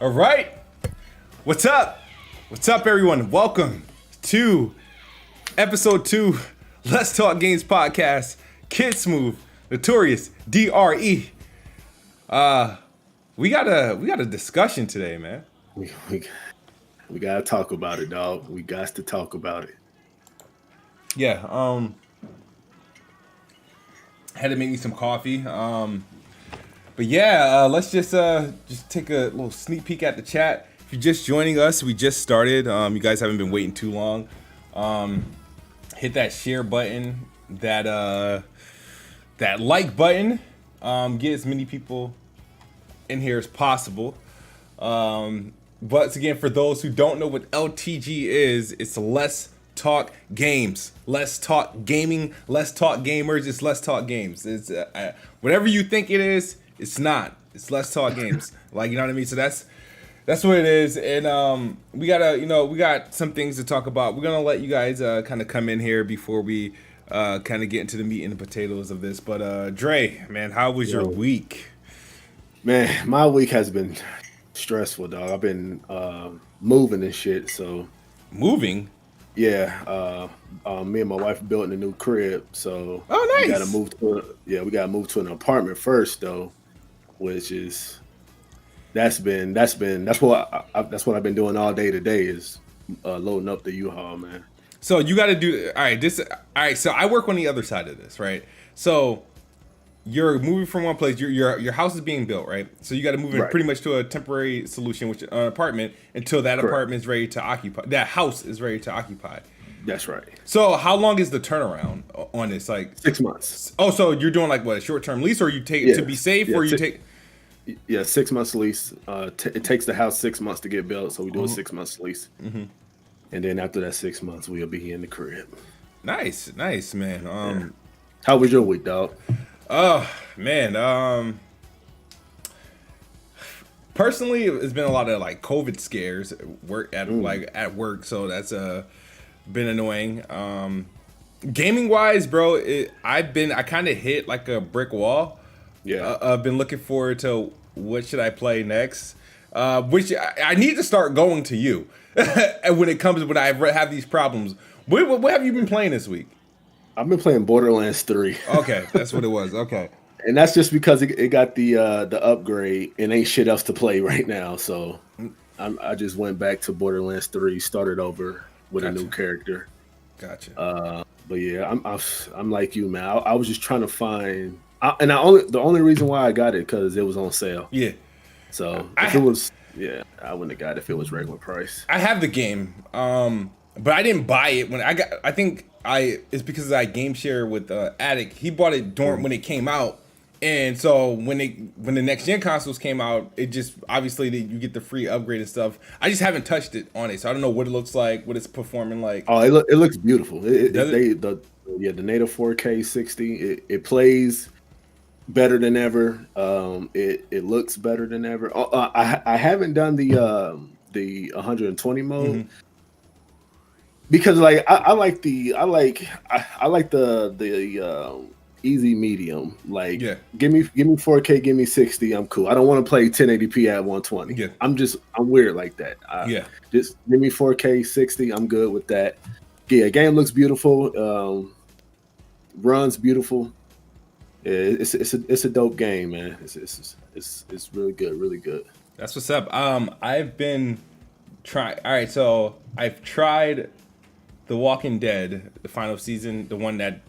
All right. What's up? What's up, everyone? Welcome to Ep.02 Let's Talk Games podcast. Kid Smooth, Notorious, DRE. We got a discussion today, man. We gotta talk about it, dog. We got to talk about it. Yeah. Had to make me some coffee. But yeah, let's just take a little sneak peek at the chat. If you're just joining us, we just started. You guys haven't been waiting too long. Hit that share button, that like button. Get as many people in here as possible. But again, for those who don't know what LTG is, it's Let's Talk Games. Let's talk gaming. Let's talk gamers. It's Let's Talk Games. It's whatever you think it is. It's not. It's Let's Talk Games. Like, you know what I mean? So that's what it is. And we got some things to talk about. We're gonna let you guys kind of come in here before we kind of get into the meat and the potatoes of this. But Dre, man, how was your week? Man, my week has been stressful, dog. I've been moving and shit. So moving. Yeah, me and my wife built a new crib, so nice. We gotta move to an apartment first, though, which is that's what I've been doing all day today is loading up the U-Haul, man. So you got to do all right. So I work on the other side of this, right? So you're moving from one place. Your house is being built, right? So you got to move it pretty much to a temporary solution, which an apartment, until that apartment is ready to occupy. That house is ready to occupy. That's right. So how long is the turnaround on this? Like 6 months. Oh, so you're doing like what, a short-term lease, or you take to be safe, or you take? Yeah, 6 months lease. It takes the house 6 months to get built, so we do a 6 months lease, and then after that 6 months, we'll be in the crib. Nice, man. How was your week, dog? Oh man, personally, it's been a lot of like COVID scares at work, so that's been annoying. Gaming wise, bro, I kind of hit like a brick wall. Yeah, I've been looking forward to what should I play next, which I need to start going to you when I have these problems. What have you been playing this week? I've been playing Borderlands 3. Okay, that's what it was. Okay. And that's just because it got the upgrade and ain't shit else to play right now. So I just went back to Borderlands 3, started over with a new character. Gotcha. But yeah, I'm like you, man. The only reason why I got it because it was on sale. Yeah. So I wouldn't have got it if it was regular price. I have the game, but I didn't buy it when it's because I game share with Addict. He bought it when it came out, and so when the next gen consoles came out, it just obviously you get the free upgrade and stuff. I just haven't touched it on it, so I don't know what it looks like, what it's performing like. Oh, it looks beautiful. The native 4K 60. It plays better than ever. It looks better than ever. I haven't done the 120 mode. Mm-hmm. Because like I like the easy medium. Like give me 4K, give me 60. I'm cool. I don't want to play 1080p at 120. Yeah. I'm weird like that. Just give me 4K 60. I'm good with that. Yeah, game looks beautiful. Runs beautiful. It's a dope game, man. It's really good, really good. That's what's up. I've been trying. All right, so I've tried The Walking Dead, the final season, the one that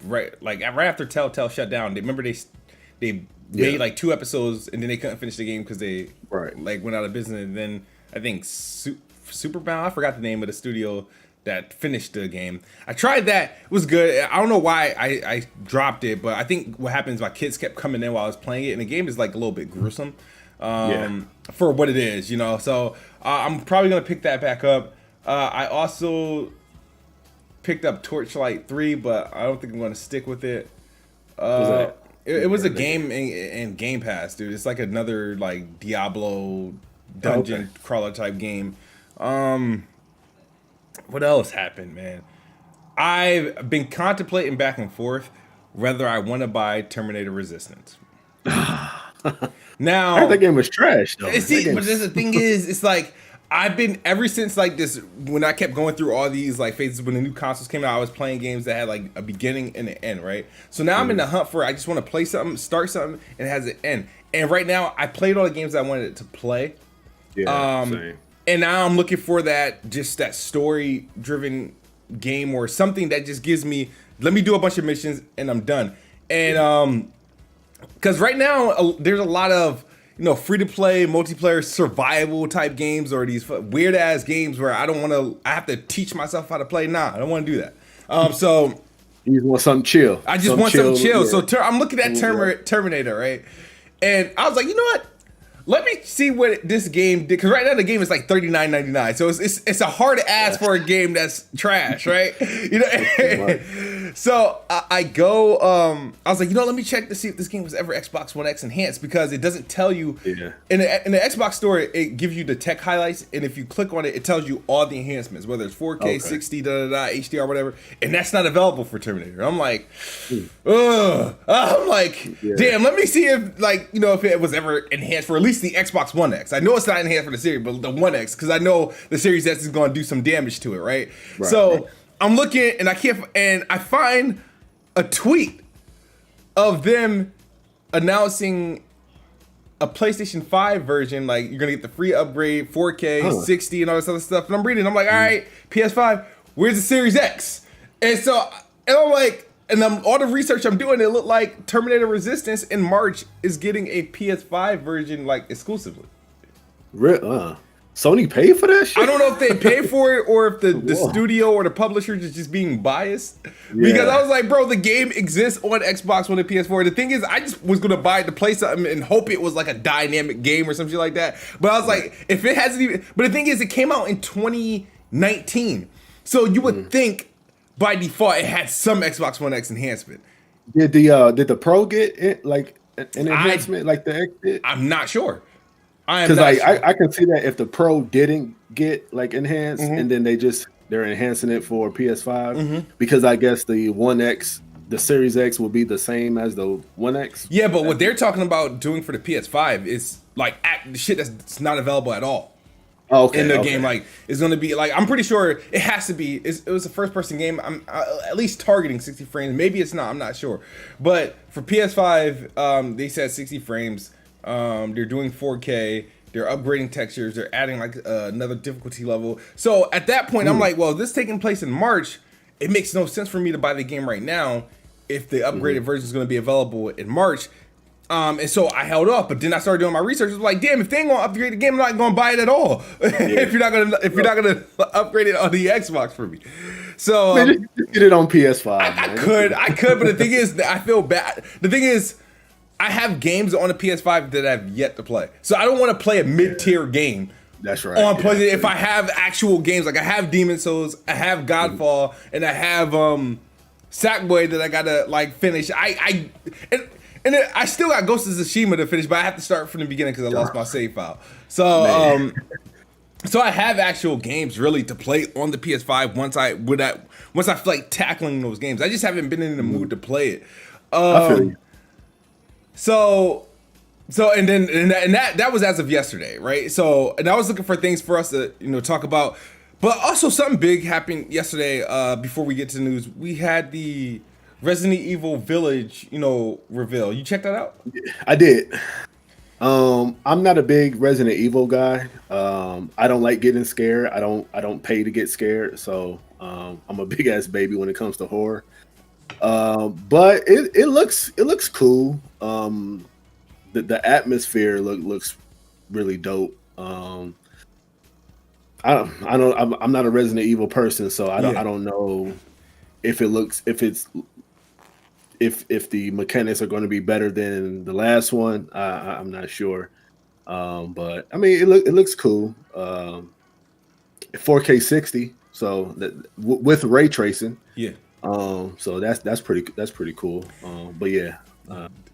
right after Telltale shut down. They made like 2 episodes and then they couldn't finish the game because they went out of business. And then I think Superbound, I forgot the name of the studio that finished the game. I tried that. It was good. I don't know why I dropped it, but I think what happened is my kids kept coming in while I was playing it, and the game is like a little bit gruesome for what it is, you know. So I'm probably gonna pick that back up. I also picked up Torchlight 3, but I don't think I'm going to stick with it. It was a game in Game Pass, dude. It's like another like Diablo dungeon crawler type game. What else happened, man? I've been contemplating back and forth whether I want to buy Terminator Resistance. Now I heard that game was trash though. See, but the thing is, it's like I've been ever since like this when I kept going through all these like phases when the new consoles came out. I was playing games that had like a beginning and an end, right? So now I'm in the hunt for I just want to play something, start something, and it has an end. And right now I played all the games I wanted to play. Yeah, same. And now I'm looking for that story driven game or something that just gives me, let me do a bunch of missions and I'm done. And because right now there's a lot of free to play multiplayer survival type games or these weird ass games where I have to teach myself how to play. Nah, I don't want to do that. So you just want something chill. I just want something chill. Yeah. So I'm looking at Terminator, right? And I was like, you know what? Let me see what this game did, because right now the game is like $39.99, so it's a hard ask for a game that's trash, right? So I go, I was like, let me check to see if this game was ever Xbox One X enhanced, because it doesn't tell you. Yeah. In the Xbox store, it gives you the tech highlights, and if you click on it, it tells you all the enhancements, whether it's 4K, 60, HDR, whatever, and that's not available for Terminator. I'm like, ugh. I'm like, damn. Let me see if if it was ever enhanced for at least the Xbox One X. I know it's not enhanced for the series, but the One X, because I know the Series S is going to do some damage to it, right? So I'm looking, and I find a tweet of them announcing a PlayStation 5 version, like you're gonna get the free upgrade, 4K, 60, and all this other stuff. And I'm reading, I'm like, all right, PS5, where's the Series X? And I'm like, and all the research I'm doing, it looked like Terminator Resistance in March is getting a PS5 version, like, exclusively. Sony paid for that shit? I don't know if they paid for it or if the studio or the publisher is just being biased. Because I was like, bro, the game exists on Xbox One and PS4. The thing is, I just was going to buy it to play something and hope it was like a dynamic game or something like that. But I was like, if it hasn't even... But the thing is, it came out in 2019. So you would think... By default, it had some Xbox One X enhancement. Did the Pro get it, like an enhancement like the X did? I'm not sure. Because I can see that if the Pro didn't get like enhanced, and then they're enhancing it for PS5, because I guess the One X, the Series X will be the same as the One X. Yeah, but what they're talking about doing for the PS5 is like shit that's not available at all. In the game, like it's gonna be like, I'm pretty sure it has to be. It was a first-person game. I'm at least targeting 60 frames. Maybe it's not. I'm not sure. But for PS5, they said 60 frames. They're doing 4K. They're upgrading textures. They're adding like another difficulty level. So at that point, I'm like, well, this taking place in March. It makes no sense for me to buy the game right now if the upgraded version is going to be available in March. And so I held off, but then I started doing my research. I was like, damn, if they ain't gonna upgrade the game, I'm not gonna buy it at all. if you're not gonna upgrade it on the Xbox for me. So just get it on PS5. I could, but the thing is, I feel bad. The thing is, I have games on the PS5 that I've yet to play, so I don't want to play a mid-tier game. That's right. On PlayStation, if I have actual games, like I have Demon's Souls, I have Godfall, and I have Sackboy that I gotta like finish. And then I still got Ghost of Tsushima to finish, but I have to start from the beginning because I lost my save file. So, so I have actual games really to play on the PS5 once I feel like tackling those games. I just haven't been in the mood to play it. I feel you. So that was as of yesterday, right? So, and I was looking for things for us to talk about, but also something big happened yesterday. Before we get to the news, we had the Resident Evil Village, reveal. You checked that out? I did. I'm not a big Resident Evil guy. I don't like getting scared. I don't pay to get scared. So I'm a big ass baby when it comes to horror. But it looks cool. The atmosphere looks really dope. I'm not a Resident Evil person, so I don't know if the mechanics are going to be better than the last one. I'm not sure. But I mean, it looks cool. 4K 60, so with ray tracing. Yeah. So that's pretty cool. But yeah.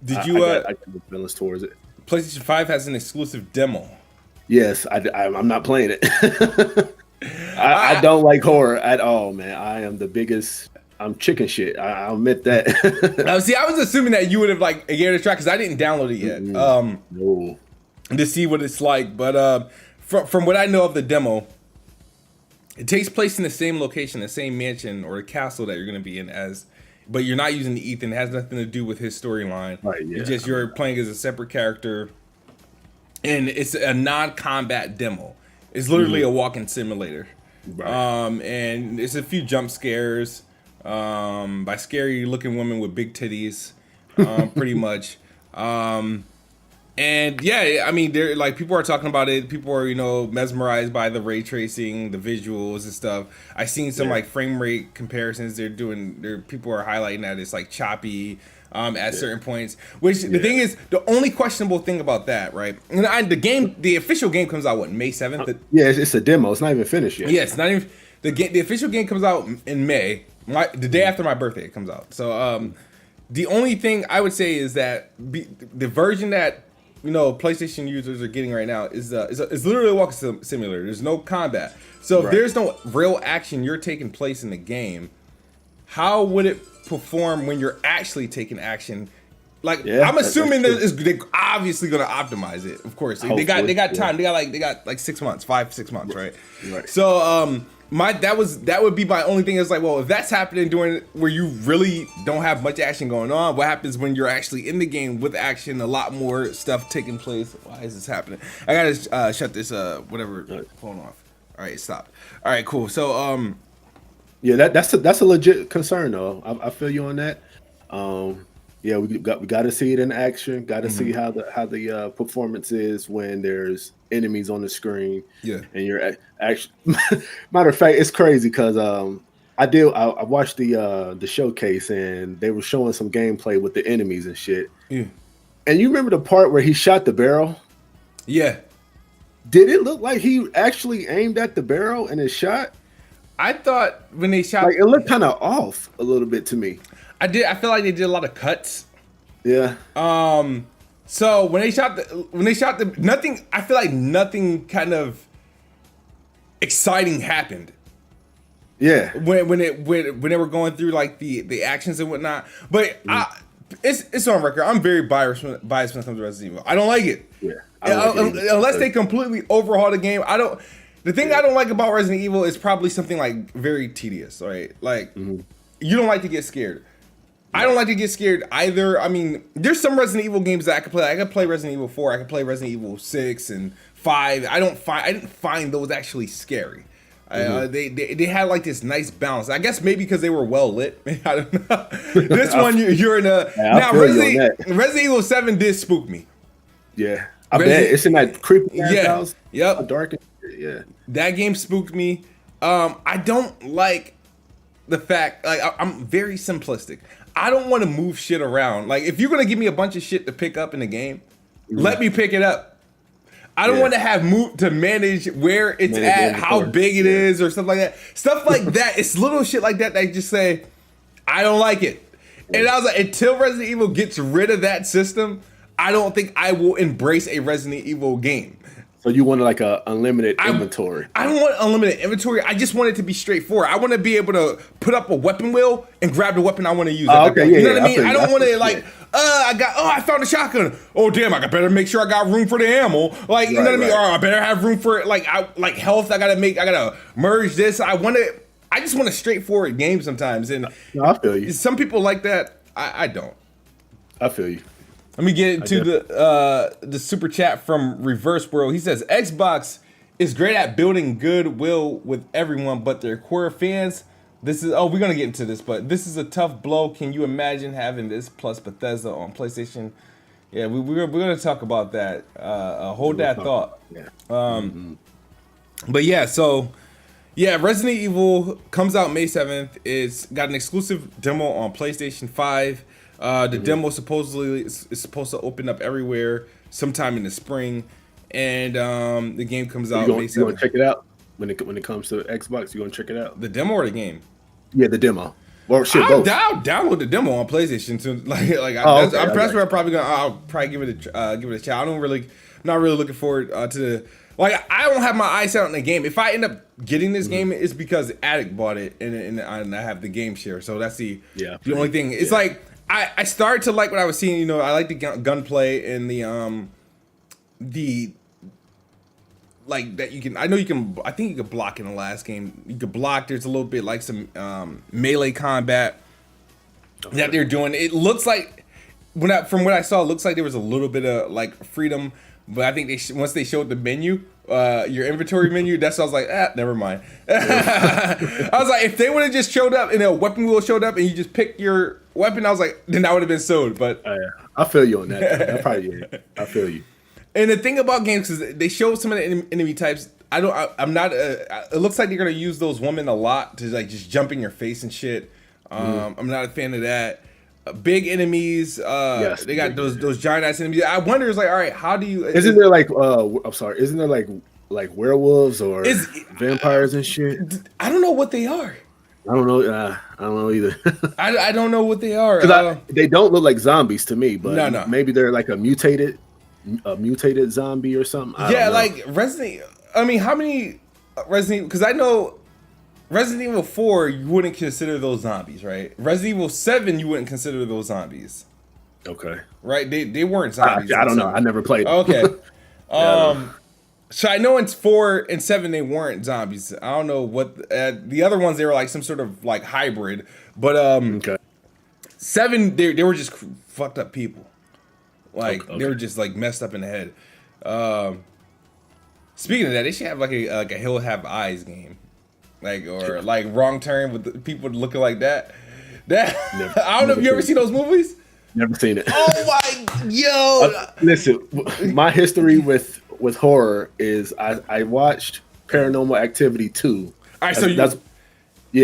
Did you? I got feelings towards it. PlayStation 5 has an exclusive demo. Yes, I'm not playing it. I don't like horror at all, man. I'm chicken shit. I'll admit that. See, I was assuming that you would have like gave it a try because I didn't download it yet. No. To see what it's like, but from what I know of the demo, it takes place in the same location, the same mansion or castle that you're going to be in but you're not using Ethan. It has nothing to do with his storyline. Right, yeah. It's just you're playing as a separate character, and it's a non-combat demo. It's literally a walking simulator. Right. And it's a few jump scares by scary looking women with big titties, pretty much. And yeah, I mean, they're like, people are talking about it. People are, mesmerized by the ray tracing, the visuals and stuff. I've seen some like frame rate comparisons. People are highlighting that it's like choppy at certain points. Which the thing is, the only questionable thing about that, right? And the official game comes out May 7th. It's a demo. It's not even finished yet. Yeah, it's not even the official game comes out in May. The day after my birthday, it comes out. So the only thing I would say is that the version that PlayStation users are getting right now is literally a walking simulator. There's no combat. So if there's no real action you're taking place in the game, how would it perform when you're actually taking action? Like, I'm assuming they're obviously going to optimize it. Of course, they got time. They got like 6 months, 5-6 months, right? Right. So that would be my only thing is like, well, if that's happening during where you really don't have much action going on, what happens when you're actually in the game with action, a lot more stuff taking place? Why is this happening? I gotta shut this phone off. All right, stop. All right, cool. So that's a legit concern though. I feel you on that. Yeah, we got to see it in action. Got to see how the performance is when there's enemies on the screen. Yeah, and you're actually. Matter of fact, it's crazy because I watched the showcase and they were showing some gameplay with the enemies and shit. Yeah, and you remember the part where he shot the barrel? Yeah. Did it look like he actually aimed at the barrel and it shot? I thought when they shot, like it looked kind of off a little bit to me. I feel like they did a lot of cuts. Yeah. So when they shot the nothing, I feel like nothing kind of exciting happened. Yeah. When they were going through like the actions and whatnot. But it's on record. I'm very biased when it comes to Resident Evil. I don't like it. Yeah. Unless they completely overhaul the game. The thing I don't like about Resident Evil is probably something like very tedious, right? Like you don't like to get scared. I don't like to get scared either. I mean, there's some Resident Evil games that I could play. I could play Resident Evil 4. I could play Resident Evil 6 and 5. I didn't find those actually scary. They had like this nice balance. I guess maybe because they were well lit. I don't know. This one you're in a now Resident Evil 7 did spook me. Yeah, I bet it's in that creepy house. Yep, dark. Yeah, that game spooked me. I don't like the fact I'm very simplistic. I don't want to move shit around. Like, if you're going to give me a bunch of shit to pick up in the game, let me pick it up. I don't want to have to manage where it's at, how big it is, or stuff like that. Stuff like that. It's little shit like that that just say, I don't like it. And I was like, until Resident Evil gets rid of that system, I don't think I will embrace a Resident Evil game. So you want like a unlimited inventory? I don't want unlimited inventory. I just want it to be straightforward. I want to be able to put up a weapon wheel and grab the weapon I want to use. Okay, you know what I mean? I don't want to I found a shotgun. Oh damn! I better make sure I got room for the ammo. Like you know what I mean? Or I better have room for health. I gotta merge this. I just want a straightforward game sometimes. And I feel you. Some people like that. I don't. I feel you. Let me get into the super chat from Reverse World. He says Xbox is great at building goodwill with everyone, but their core fans. We're gonna get into this, but this is a tough blow. Can you imagine having this plus Bethesda on PlayStation? Yeah, we're gonna talk about that. Hold that thought. Yeah. But yeah, so yeah, Resident Evil comes out May 7th. It's got an exclusive demo on PlayStation 5. The demo supposedly is supposed to open up everywhere sometime in the spring, and the game comes out May 7th. You want to check it out when it comes to Xbox? You want to check it out? The demo or the game? Yeah, the demo. Or shit, I'll both. download the demo on PlayStation too. That's where I'll probably give it a shot. I'm not really looking forward to Like, I don't have my eyes set on the game. If I end up getting this game, it's because Addict bought it, and I have the game share. So that's the only thing. It's like I started to like what I was seeing. You know, I like the gunplay and the like that you can. I know you can. I think you could block in the last game. You could block. There's a little bit like some melee combat that they're doing. It looks like from what I saw, it looks like there was a little bit of like freedom. But I think once they showed the menu, your inventory menu, that's what I was like, never mind. I was like, if they would have just showed up and a weapon wheel showed up and you just pick your weapon, I was like, then that would have been sold. But I feel you on that. I feel you. And the thing about games is they show some of the enemy types. I'm not. It looks like they're gonna use those women a lot to like just jump in your face and shit. I'm not a fan of that. Big enemies, they got those giant ass enemies. I wonder, is like, all right, how do you? Isn't there like, isn't there like werewolves or vampires and shit? I don't know what they are. I don't know either. I don't know what they are. They don't look like zombies to me, but no. Maybe they're like a mutated zombie or something. I don't know. Like Resident. I mean, how many Resident? Because I know Resident Evil 4, you wouldn't consider those zombies, right? Resident Evil 7, you wouldn't consider those zombies. Okay. Right? They weren't zombies. I don't know. I never played. Okay. So I know in 4 and 7 they weren't zombies. I don't know what the other ones, they were like some sort of like hybrid. But 7 they were just fucked up people. Like they were just like messed up in the head. Speaking of that, they should have like a Hill Have Eyes game. Like Wrong Turn with the people looking like that. I don't know if you ever seen those movies. Never seen it. Oh my listen, my history with horror is I watched Paranormal Activity 2. All right,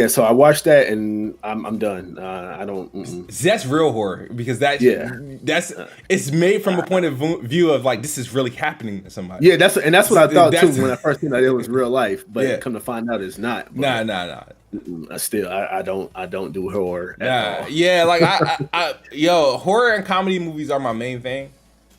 so I watched that and I'm done. I don't. That's real horror because that's it's made from a point of view of like this is really happening to somebody. Yeah, that's what I thought too when I first seen that it was real life, but come to find out it's not. Nah. I don't do horror. Yeah, like I horror and comedy movies are my main thing.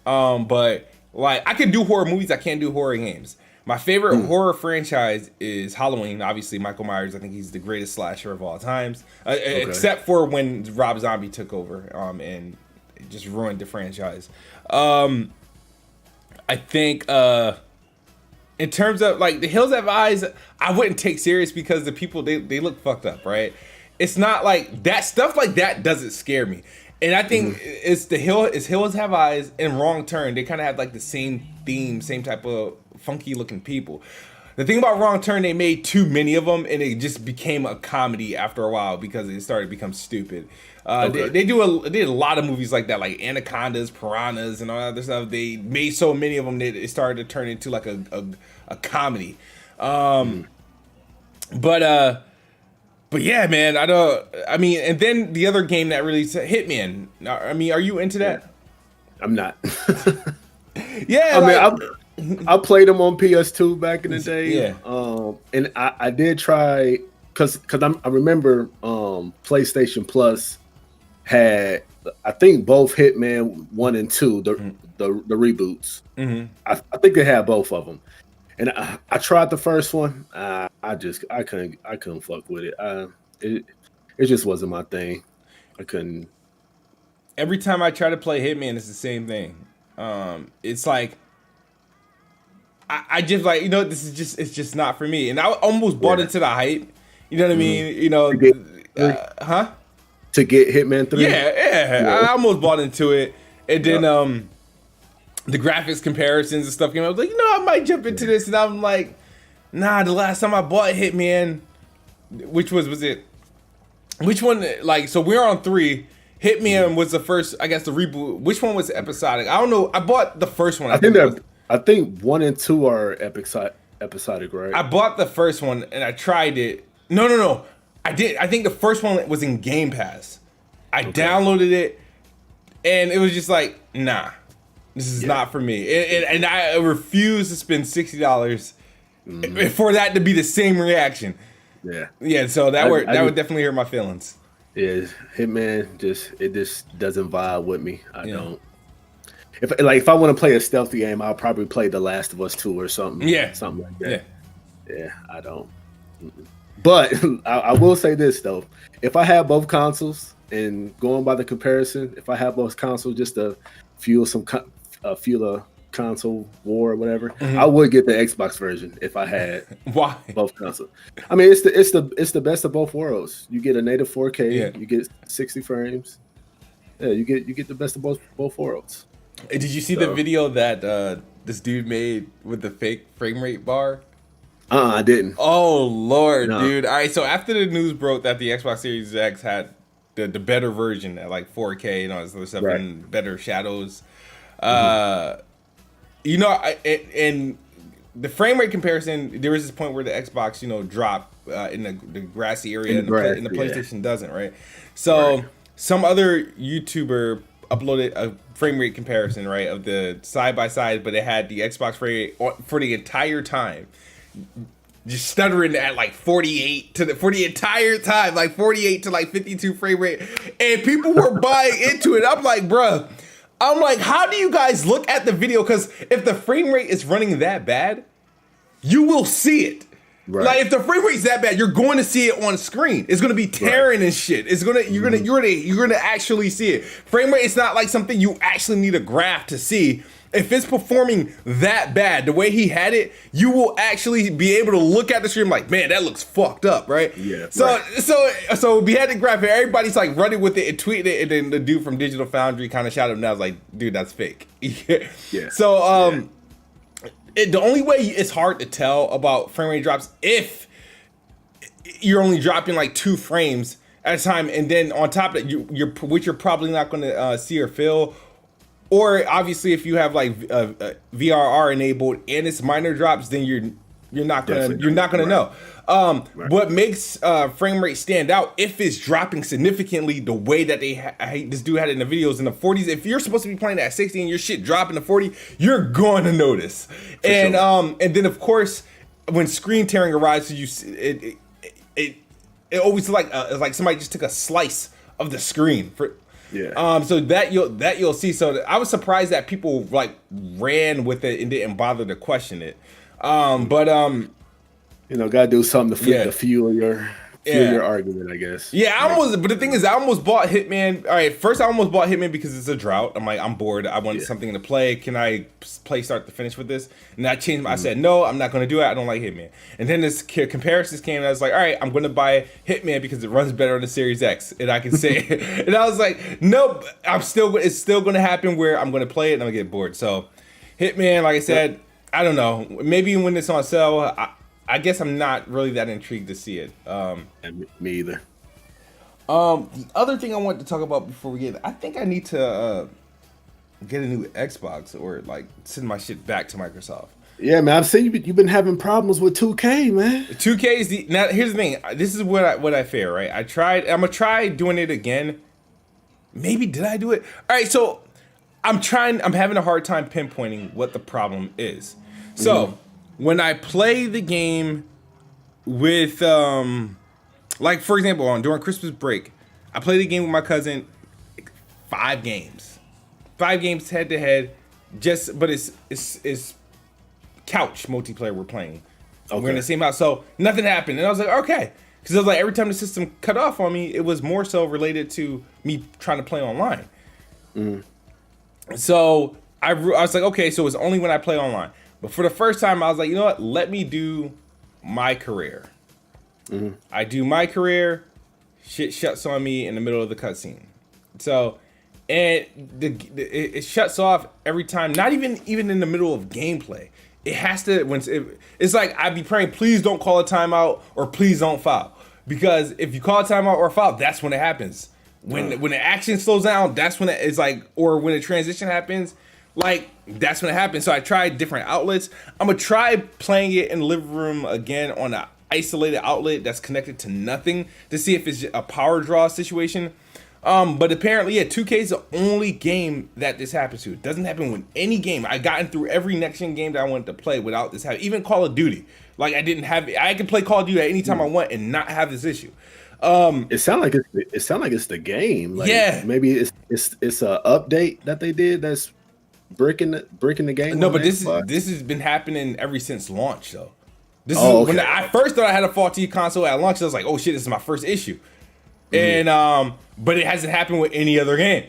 But like I can do horror movies, I can't do horror games. My favorite horror franchise is Halloween. Obviously, Michael Myers. I think he's the greatest slasher of all times, except for when Rob Zombie took over and just ruined the franchise. I think in terms of like the Hills Have Eyes, I wouldn't take serious because the people they look fucked up, right? It's not like that stuff like that doesn't scare me. And I think it's Hills Have Eyes and Wrong Turn. They kind of have like the same theme, same type of funky looking people. The thing about Wrong Turn, they made too many of them, and it just became a comedy after a while because it started to become stupid. They did a lot of movies like that, like Anacondas, Piranhas, and all that other stuff. They made so many of them that it started to turn into like a comedy. But yeah, man, and then the other game that released, Hitman. I mean, are you into that? I'm not. Yeah, I played them on PS2 back in the day. Yeah. And I did try because I remember PlayStation Plus had, I think, both Hitman 1 and 2, the reboots. Mm-hmm. I think they had both of them. And I tried the first one. I couldn't fuck with it. It just wasn't my thing. I couldn't. Every time I try to play Hitman, it's the same thing. It's like I just like, it's just not for me. And I almost bought into the hype. You know what I mean? To get Hitman 3? Yeah. I almost bought into it. And then the graphics comparisons and stuff came out. I was like, I might jump into this. And I'm like, nah, the last time I bought Hitman, which was it? Which one? Like, so we're on 3. Hitman was the first, I guess, the reboot. Which one was episodic? I don't know. I bought the first one. I think 1 and 2 are episodic, right? I bought the first one and I tried it. No. I did. I think the first one was in Game Pass. I downloaded it and it was just like, nah, this is not for me. And I refuse to spend $60 for that to be the same reaction. Yeah. Yeah. So that would definitely hurt my feelings. Yeah, Hitman just doesn't vibe with me. I don't. if I want to play a stealthy game, I'll probably play The Last of Us 2 or something. Yeah, something like that. Yeah, I don't. But I will say this though: if I have both consoles, and going by the comparison, if I have both consoles just to fuel a console war or whatever, I would get the Xbox version if I had Why? both consoles. I mean, it's the best of both worlds. You get a native 4K, you get 60 frames. Yeah, you get the best of both worlds. Did you see the video that this dude made with the fake frame rate bar? I didn't. Oh Lord, dude! All right, so after the news broke that the Xbox Series X had the better version at like 4K and all this other stuff and better shadows, you know, and the frame rate comparison, there was this point where the Xbox, you know, dropped in the grassy area, and the PlayStation doesn't, right? So some other YouTuber uploaded a frame rate comparison, right, of the side by side, but it had the Xbox frame rate for the entire time just stuttering at like 48 for the entire time, like 48 to like 52 frame rate, and people were buying into it. I'm like, bruh, how do you guys look at the video? Because if the frame rate is running that bad, you will see it. Right. Like if the frame rate's that bad, you're going to see it on screen. It's going to be tearing and shit. It's gonna you're gonna actually see it. Frame rate is not like something you actually need a graph to see. If it's performing that bad, the way he had it, you will actually be able to look at the stream like, man, that looks fucked up, right? Yeah. So we had the graphic. Everybody's like running with it and tweeting it, and then the dude from Digital Foundry kind of shouted him. And I was like, dude, that's fake. Yeah. So the only way it's hard to tell about frame rate drops if you're only dropping like 2 frames at a time, and then on top of it, which you're probably not going to see or feel. Or obviously, if you have like VRR enabled and it's minor drops, then you're not gonna know. What makes frame rate stand out if it's dropping significantly the way that this dude had it in the videos in the 40s. If you're supposed to be playing at 60 and your shit dropping to 40, you're going to notice. And then of course, when screen tearing arises, you see it always like somebody just took a slice of the screen for. Yeah. So that you'll see. So I was surprised that people like ran with it and didn't bother to question it. But you know, gotta do something to fuel your argument, I guess. Yeah, but the thing is, I almost bought Hitman. All right, first I almost bought Hitman because it's a drought. I'm like, I'm bored. I want something to play. Can I play start to finish with this? And I changed. I said, no, I'm not going to do it. I don't like Hitman. And then this comparisons came, and I was like, all right, I'm going to buy Hitman because it runs better on the Series X, and I can say it. And I was like, nope, it's still going to happen where I'm going to play it and I'm going to get bored. So Hitman, like I said, I don't know. Maybe when it's on sale, I guess I'm not really that intrigued to see it. Me either. The other thing I wanted to talk about before we get, I think I need to get a new Xbox or like send my shit back to Microsoft. Yeah, man, I've seen you've been having problems with 2K, man. 2K is now. Here's the thing. This is what I fear, right? I'm gonna try doing it again. Maybe did I do it? All right, so I'm having a hard time pinpointing what the problem is. So. When I play the game with, like for example, during Christmas break, I played the game with my cousin, 5 games head to head, but it's couch multiplayer we're playing. Okay. We're in the same house, so nothing happened, and I was like, okay, because I was like, every time the system cut off on me, it was more so related to me trying to play online. So I was like, okay, so it's only when I play online. But for the first time, I was like, you know what? Let me do my career. I do my career. Shit shuts on me in the middle of the cutscene. So, and it shuts off every time. Not even in the middle of gameplay. It has to. It's like I'd be praying, please don't call a timeout or please don't foul. Because if you call a timeout or a foul, that's when it happens. When the action slows down, that's when it's like, or when a transition happens. Like, that's when it happens. So I tried different outlets. I'm going to try playing it in the living room again on an isolated outlet that's connected to nothing to see if it's a power draw situation. But apparently, 2K is the only game that this happens to. It doesn't happen with any game. I've gotten through every next-gen game that I wanted to play without this happening. Even Call of Duty. Like, I can play Call of Duty at any time I want and not have this issue. It sounds like it's the game. Like, maybe it's a update that they did that's bricking the game? No, but this has been happening ever since launch, though. This is okay. when I first thought I had a faulty console at launch. I was like, "Oh shit, this is my first issue," and but it hasn't happened with any other game,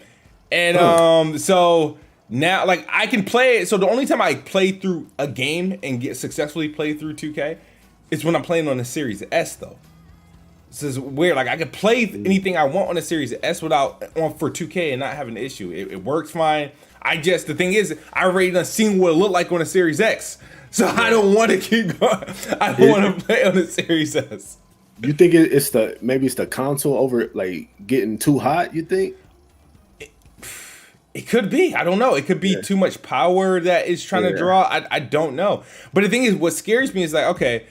and so now like I can play it. So the only time I play through a game and get successfully play through 2K is when I'm playing on the Series S, though. This is weird. Like I can play anything I want on the Series S without for 2K and not having an issue. It works fine. The thing is, I already done seen what it looked like on the Series X. So I don't want to keep going. I don't want to play on the Series S. You think it's the console over like getting too hot? You think it could be? I don't know. It could be too much power that it's trying to draw. I don't know. But the thing is, what scares me is like, okay,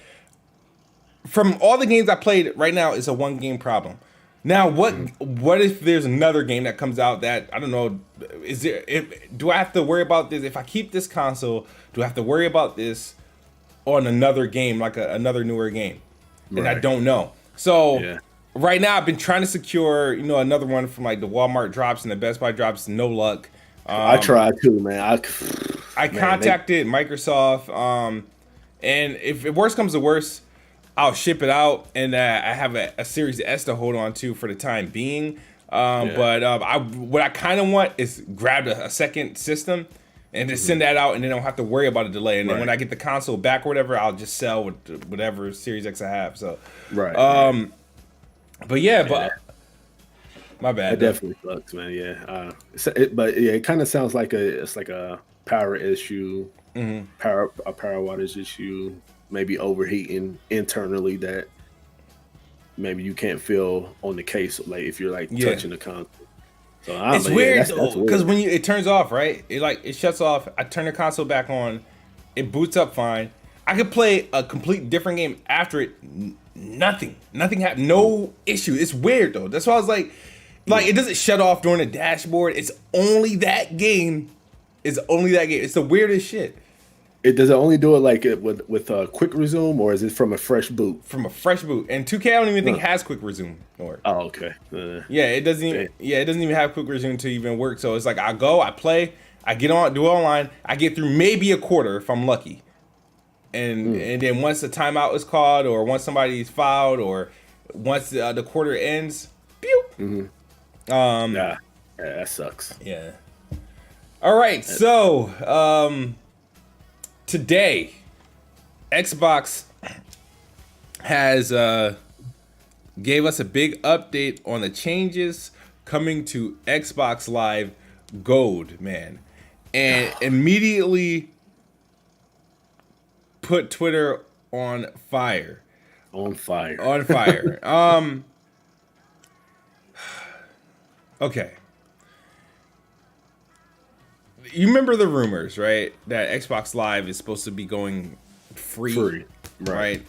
from all the games I played right now, it's a one game problem. Now, what if there's another game that comes out that I don't know? Do I have to worry about this? If I keep this console, do I have to worry about this on another game, like another newer game? And I don't know. So right now, I've been trying to secure, another one from like the Walmart drops and the Best Buy drops. No luck. I tried too, man. I contacted Microsoft, and if worse comes to worse, I'll ship it out, and I have a Series S to hold on to for the time being. But what I kind of want is grab a second system and just send that out, and then I don't have to worry about a delay. And then when I get the console back or whatever, I'll just sell with whatever Series X I have. So but my bad. It definitely sucks, man. Yeah, it kind of sounds like it's like a power issue, a power wattage issue. Maybe overheating internally that maybe you can't feel on the case, like if you're like touching the console. So it's weird because when it turns off, right? It shuts off. I turn the console back on, it boots up fine. I could play a complete different game after it. Nothing happened. No issue. It's weird though. That's why I was like it doesn't shut off during the dashboard. It's only that game. It's the weirdest shit. Does it only do it like it with a quick resume, or is it from a fresh boot? From a fresh boot. And 2K I don't even think has quick resume. Oh, okay. It doesn't even have quick resume to even work. So it's like I go, I play, I get on, do it online, I get through maybe a quarter if I'm lucky. And then once the timeout is called, or once somebody's fouled, or once the quarter ends, pew. Yeah, that sucks. Yeah. All right, so today, Xbox has gave us a big update on the changes coming to Xbox Live Gold, man, and immediately put Twitter on fire. Okay. You remember the rumors, right? That Xbox Live is supposed to be going free. Right?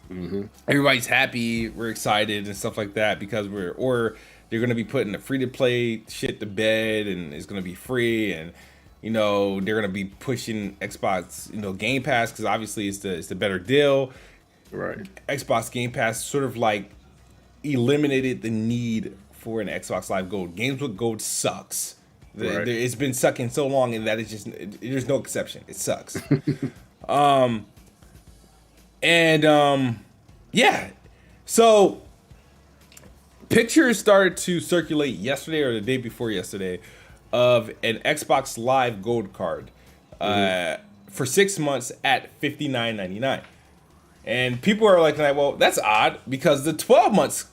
Mm-hmm. Everybody's happy, we're excited and stuff like that because they're going to be putting the free-to-play shit to bed, and it's going to be free, and they're going to be pushing Xbox, Game Pass, because obviously it's the better deal. Right. Xbox Game Pass sort of like eliminated the need for an Xbox Live Gold. Games with Gold sucks. It's been sucking so long, and that is just there's no exception. It sucks. So pictures started to circulate yesterday or the day before yesterday of an Xbox Live Gold card for 6 months at $59.99, and people are like, well, that's odd because the 12 months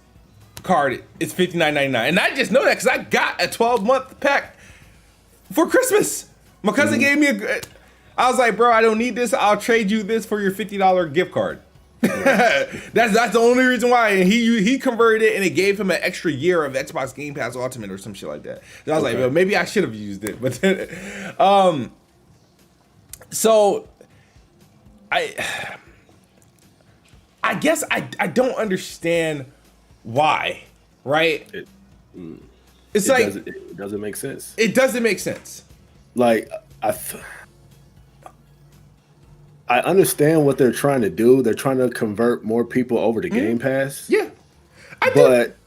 card is $59.99, and I just know that because I got a 12-month pack for Christmas. My cousin gave me I was like, bro, I don't need this. I'll trade you this for your $50 gift card. That's the only reason why. And he converted it, and it gave him an extra year of Xbox Game Pass Ultimate or some shit like that. And I was like, well, maybe I should have used it. But then, so I guess I don't understand why, right? It doesn't make sense. It doesn't make sense. Like I understand what they're trying to do. They're trying to convert more people over to Game Pass. Yeah, but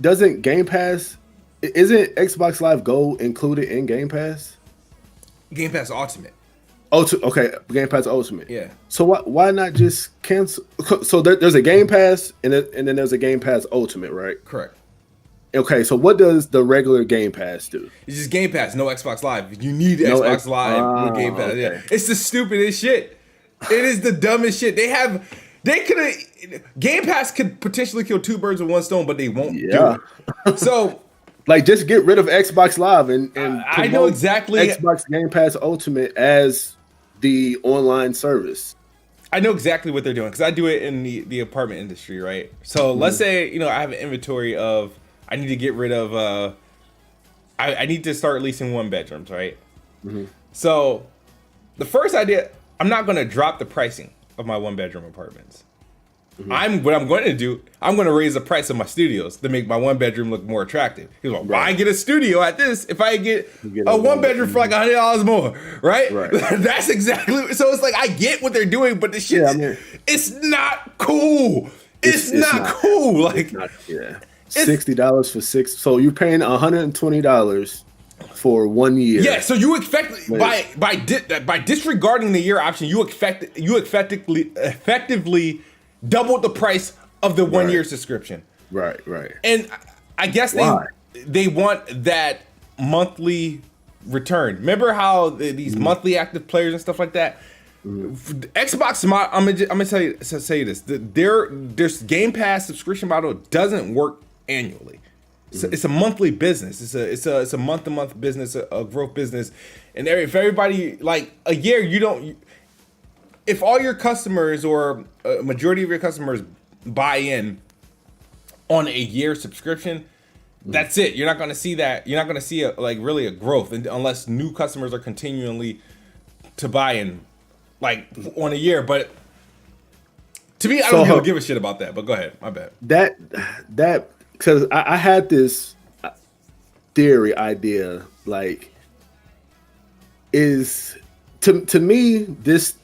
doesn't Game Pass isn't Xbox Live Gold included in Game Pass? Game Pass Ultimate. Okay, Game Pass Ultimate. Yeah. So why not just cancel? So there's a Game Pass and then there's a Game Pass Ultimate, right? Correct. Okay, so what does the regular Game Pass do? It's just Game Pass, no Xbox Live. You need Xbox Live with Game Pass. Okay. Yeah. It's the stupidest shit. It is the dumbest shit. They could have. Game Pass could potentially kill two birds with one stone, but they won't do it. So, like, just get rid of Xbox Live and I know exactly Xbox Game Pass Ultimate as the online service. I know exactly what they're doing because I do it in the apartment industry, right? So let's say I have an inventory of I need to get rid of I need to start leasing one bedrooms, right? Mm-hmm. So the first idea, I'm not going to drop the pricing of my one bedroom apartments. Mm-hmm. What I'm going to do, I'm going to raise the price of my studios to make my one bedroom look more attractive. He's like, why get a studio at this if I get a one bedroom for like $100 more, right? That's exactly. So it's like I get what they're doing, but the shit, it's not cool. It's not cool. Like, $60 for six. So you're paying $120 for 1 year. Yeah. So you expect by disregarding the year option, you effectively doubled the price of the 1 year subscription. Right. And I guess they want that monthly return. Remember how these monthly active players and stuff like that? Xbox, I'm gonna say this: their Game Pass subscription model doesn't work annually. It's a monthly business. It's a month-to-month business, a growth business, and if everybody like a year, you don't. If all your customers or a majority of your customers buy in on a year subscription, that's it. You're not going to see that. You're not going to see really a growth unless new customers are continually to buy in like on a year. But to me, I don't really give a shit about that. But go ahead. My bad. That because I had this theory idea like is to me this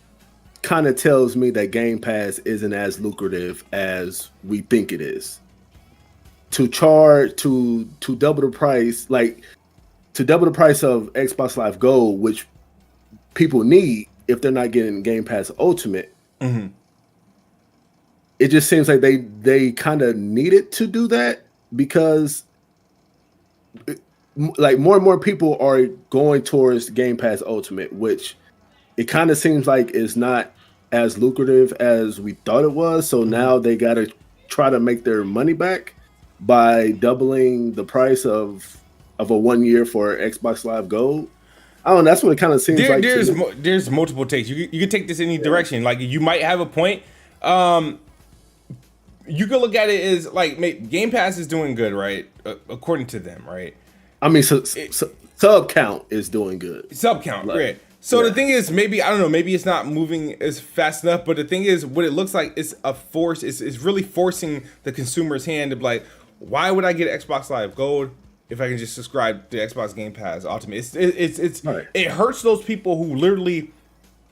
kind of tells me that Game Pass isn't as lucrative as we think it is. To charge to double the price, to double the price of Xbox Live Gold, which people need if they're not getting Game Pass Ultimate. Mm-hmm. It just seems like they kind of needed to do that because like more and more people are going towards Game Pass Ultimate, which it kind of seems like it's not as lucrative as we thought it was. So now they got to try to make their money back by doubling the price of a 1 year for Xbox Live Gold. I don't know. That's what it kind of seems like. There's multiple takes. You can take this any direction. Like you might have a point. You could look at it as like Game Pass is doing good, right? According to them, right? I mean, sub count is doing good. Sub count, right? So the thing is, maybe it's not moving as fast enough. But the thing is, what it looks like is a force. It's really forcing the consumer's hand to be like, why would I get Xbox Live Gold if I can just subscribe to Xbox Game Pass Ultimate? It hurts those people who literally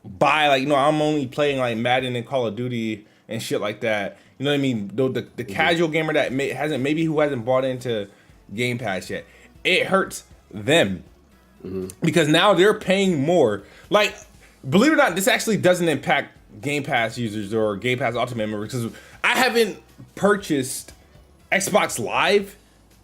buy I'm only playing like Madden and Call of Duty and shit like that. You know what I mean? The casual gamer that who hasn't bought into Game Pass yet. It hurts them. Mm-hmm. Because now they're paying more. Like, believe it or not, this actually doesn't impact Game Pass users or Game Pass Ultimate members because I haven't purchased Xbox Live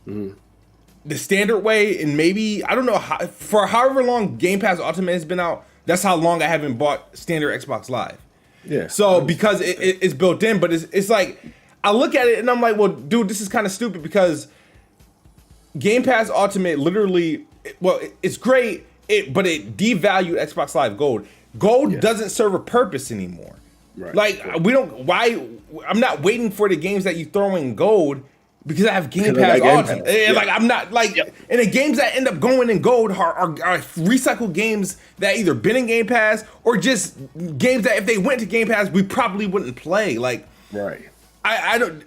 the standard way, and maybe I don't know for however long Game Pass Ultimate has been out. That's how long I haven't bought standard Xbox Live. Yeah. So because it's built in, but it's like I look at it and I'm like, well, dude, this is kind of stupid because Game Pass Ultimate literally. Well, it's great, but it devalued Xbox Live Gold. Gold doesn't serve a purpose anymore. Right. I'm not waiting for the games that you throw in Gold because I have Game Pass Ultimate. Yeah. Like I'm not and the games that end up going in Gold are recycled games that either been in Game Pass or just games that if they went to Game Pass we probably wouldn't play. Like I don't.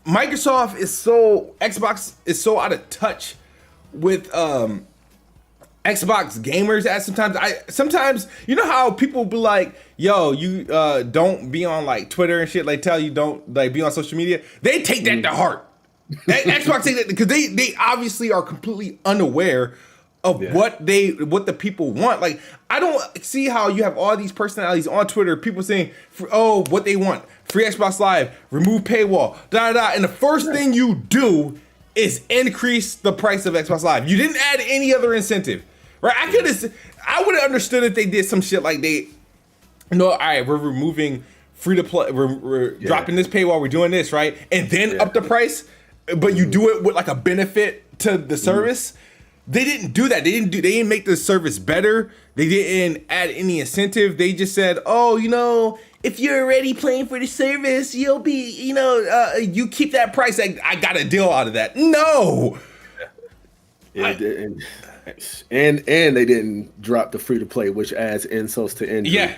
Xbox is so out of touch with Xbox gamers at sometimes you know how people be like, yo, you don't be on like Twitter and shit, like tell you don't like be on social media. They take that to heart. Xbox saying that because they obviously are completely unaware of what the people want. Like, I don't see how you have all these personalities on Twitter, people saying, oh, what they want, free Xbox Live, remove paywall, and the first thing you do is increase the price of Xbox Live. You didn't add any other incentive, right? I would have understood if they did some shit like all right, we're removing free to play, we're dropping this paywall, we're doing this, right? And then up the price, but you do it with like a benefit to the service. They didn't do that. They didn't make the service better. They didn't add any incentive. They just said, oh, if you're already playing for the service, you'll be, you keep that price. I got a deal out of that. No. And they didn't drop the free to play, which adds insults to injury. Yeah,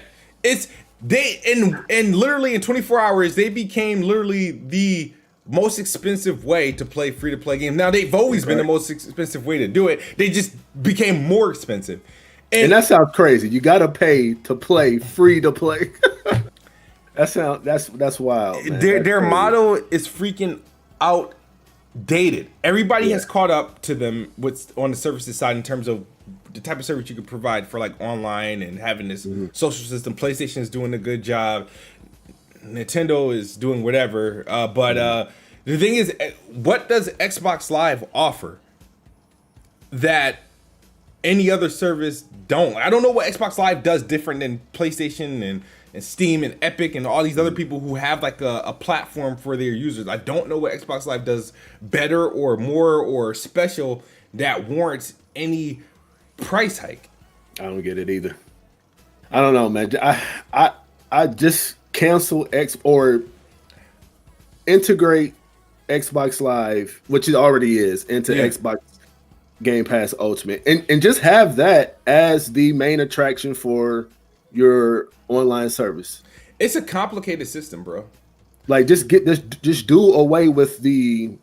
and literally in 24 hours they became literally the most expensive way to play free to play games. Now they've always been the most expensive way to do it. They just became more expensive. And that sounds crazy. You got to pay to play free to play. That's wild. Man. Their motto is freaking outdated. Everybody has caught up to them what's on the services side in terms of the type of service you could provide for like online and having this social system. PlayStation is doing a good job. Nintendo is doing whatever. But the thing is, what does Xbox Live offer that any other service don't? I don't know what Xbox Live does different than PlayStation and Steam and Epic and all these other people who have like a platform for their users. I don't know what Xbox Live does better or more or special that warrants any price hike. I don't get it either. I don't know, man. I just cancel or integrate Xbox Live, which it already is, into Xbox Game Pass Ultimate, and just have that as the main attraction for your online service. It's a complicated system, bro. Like, just do away with the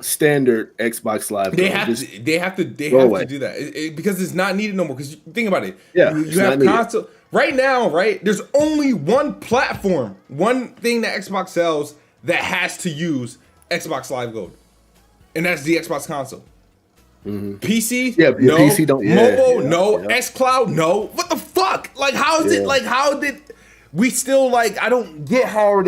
standard Xbox Live. They have to do that because it's not needed no more. Because think about it. Yeah, you have console right now, right? There's only one platform, one thing that Xbox sells that has to use Xbox Live Gold, and that's the Xbox console. PC, no. PC don't. Mobile, no. xCloud, no. What the fuck? Like, how is it? Like, how did we still like? I don't get how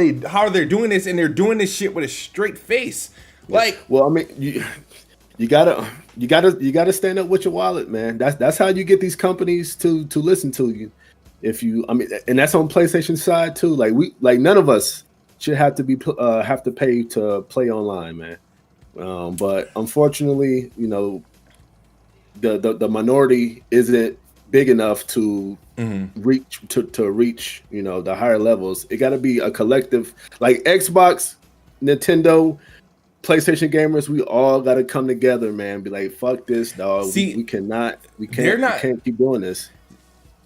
they're doing this, and they're doing this shit with a straight face. Like, well, I mean, you gotta stand up with your wallet, man. That's how you get these companies to listen to you. And that's on PlayStation side too. Like none of us should have to pay to play online, man. But unfortunately, the minority isn't big enough to reach the higher levels. It got to be a collective, like Xbox, Nintendo, PlayStation gamers. We all got to come together, man. Be like, fuck this, dog. See, we can't keep doing this.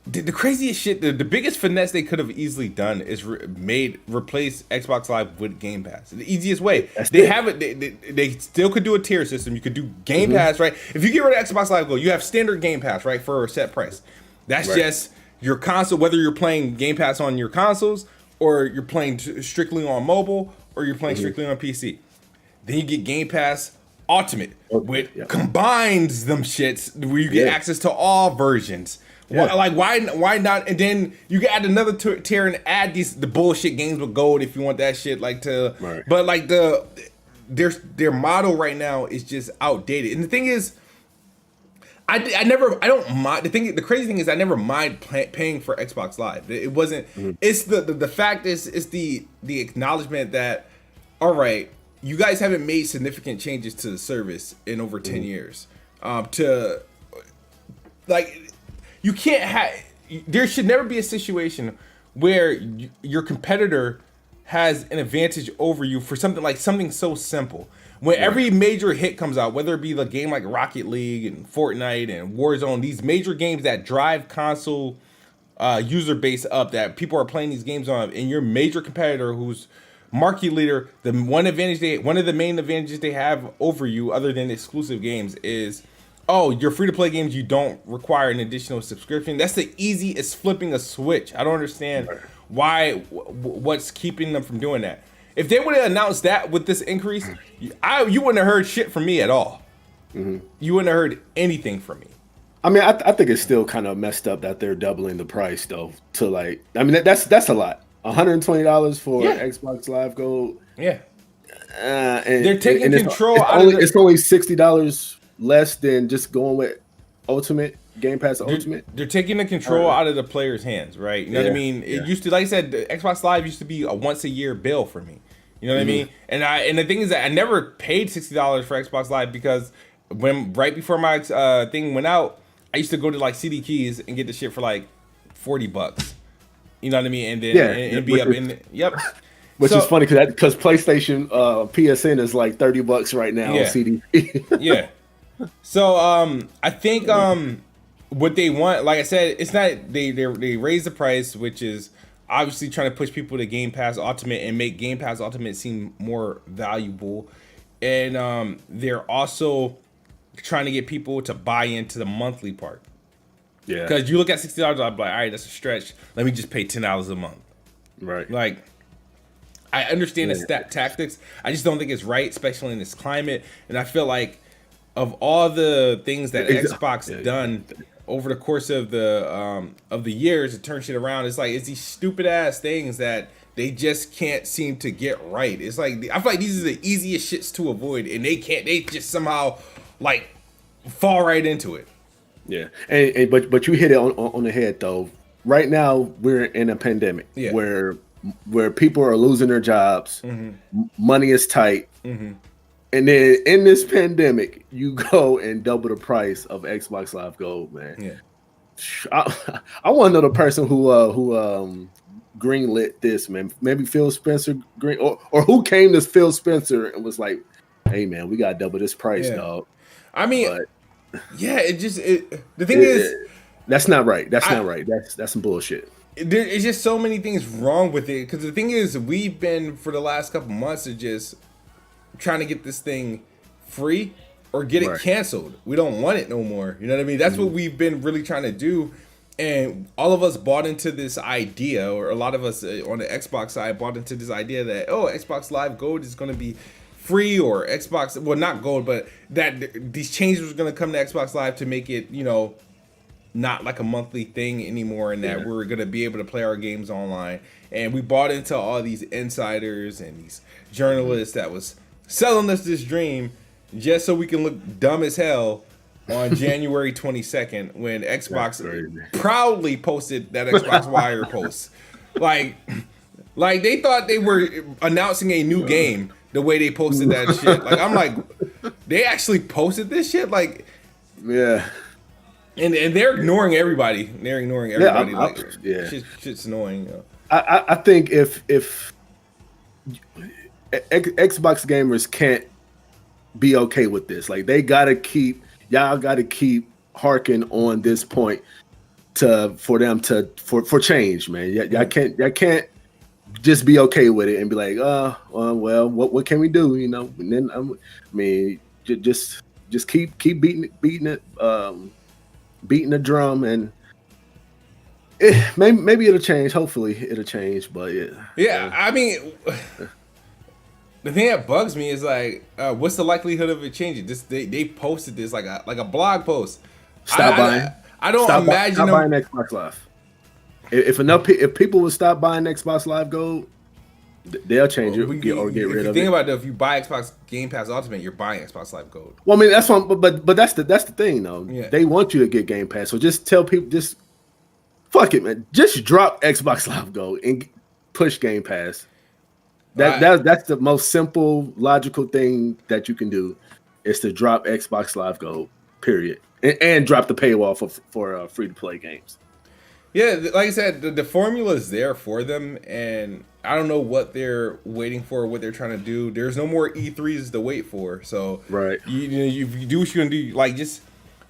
The craziest shit, the biggest finesse they could have easily done is replace Xbox Live with Game Pass. The easiest way. They still could do a tier system. You could do Game Pass, right? If you get rid of Xbox Live Gold, you have standard Game Pass, right, for a set price. That's just your console, whether you're playing Game Pass on your consoles or you're playing strictly on mobile or you're playing strictly on PC. Then you get Game Pass Ultimate, which combines them shits where you get access to all versions. Yeah. Like, why not? And then you can add another tier and add the bullshit games with gold if you want that shit. But like their model right now is just outdated. And the thing is, I don't mind. The crazy thing is, I never mind paying for Xbox Live. It wasn't. It's the fact is, it's the acknowledgement that, all right, you guys haven't made significant changes to the service in over 10 years. You can't have. There should never be a situation where your competitor has an advantage over you for something so simple. When every major hit comes out, whether it be the game like Rocket League and Fortnite and Warzone, these major games that drive console user base up, that people are playing these games on, and your major competitor who's market leader, one of the main advantages they have over you, other than exclusive games, is, oh, your free-to-play games, you don't require an additional subscription. That's the easy as flipping a switch. I don't understand what's keeping them from doing that. If they would have announced that with this increase, you wouldn't have heard shit from me at all. Mm-hmm. You wouldn't have heard anything from me. I mean, I think it's still kind of messed up that they're doubling the price though. To like, I mean, that's a lot. $120 for Xbox Live Gold. Yeah. And they're taking control. It's only $60 less than just going with Ultimate Game Pass Ultimate. They're taking the control out of the player's hands, right? You know what I mean? It used to, like I said, the Xbox Live used to be a once a year bill for me. You know what I mean? And the thing is that I never paid $60 for Xbox Live because right before my thing went out, I used to go to like CD Keys and get the shit for like $40. You know what I mean? And then and be up in Which is funny because PlayStation PSN is like $30 right now on CD. Yeah. So I think what they want, like I said, it's not they raise the price, which is obviously trying to push people to Game Pass Ultimate and make Game Pass Ultimate seem more valuable. And they're also trying to get people to buy into the monthly part. Yeah. Because you look at $60, I'm like, all right, that's a stretch. Let me just pay $10 a month. Right. Like, I understand the tactics. I just don't think it's right, especially in this climate. And I feel like of all the things that Xbox done over the course of the years to turn shit around, it's these stupid ass things that they just can't seem to get right. It's like I feel like these are the easiest shits to avoid, and they just somehow like fall right into it. Yeah, but you hit it on the head though. Right now we're in a pandemic where people are losing their jobs, money is tight, and then in this pandemic you go and double the price of Xbox Live Gold, man. Yeah, I want to know the person who greenlit this, man. Maybe Phil Spencer or who came to Phil Spencer and was like, "Hey, man, we gotta double this price, dog." I mean. The thing is, that's not right. That's not right. That's some bullshit. There's just so many things wrong with it. Because the thing is, we've been for the last couple months of just trying to get this thing free or get it canceled. We don't want it no more. You know what I mean? That's what we've been really trying to do. And all of us bought into this idea, or a lot of us on the Xbox side bought into this idea that Xbox Live Gold is going to be free, or Xbox, well, not Gold, but that these changes were going to come to Xbox Live to make it, not like a monthly thing anymore, and that we're going to be able to play our games online. And we bought into all these insiders and these journalists that was selling us this dream just so we can look dumb as hell on January 22nd when Xbox proudly posted that Xbox Wire post. Like they thought they were announcing a new game. The way they posted that shit, like I'm like, they actually posted this shit, like, and they're ignoring everybody. They're ignoring everybody. Shit's annoying. I think if Xbox gamers can't be okay with this, like y'all gotta keep harking on this point for change, man. Y'all can't just be okay with it and be like, well, what can we do? And then just keep beating it, beating the drum, and maybe it'll change. Hopefully, it'll change. But I mean, the thing that bugs me is like, what's the likelihood of it changing? They posted this like a blog post. Stop buying. I don't imagine stop buying Xbox Live. If people would stop buying Xbox Live Gold, they'll change it or get rid of it. Think about it, if you buy Xbox Game Pass Ultimate, you're buying Xbox Live Gold. Well, I mean that's one, but that's the thing though. Yeah. They want you to get Game Pass, so just tell people, just fuck it, man. Just drop Xbox Live Gold and push Game Pass. That's the most simple, logical thing that you can do is to drop Xbox Live Gold. Period, and drop the paywall for free to play games. Yeah, like I said, the formula is there for them, and I don't know what they're waiting for, what they're trying to do. There's no more E3s to wait for, so you do what you're gonna do. Like, just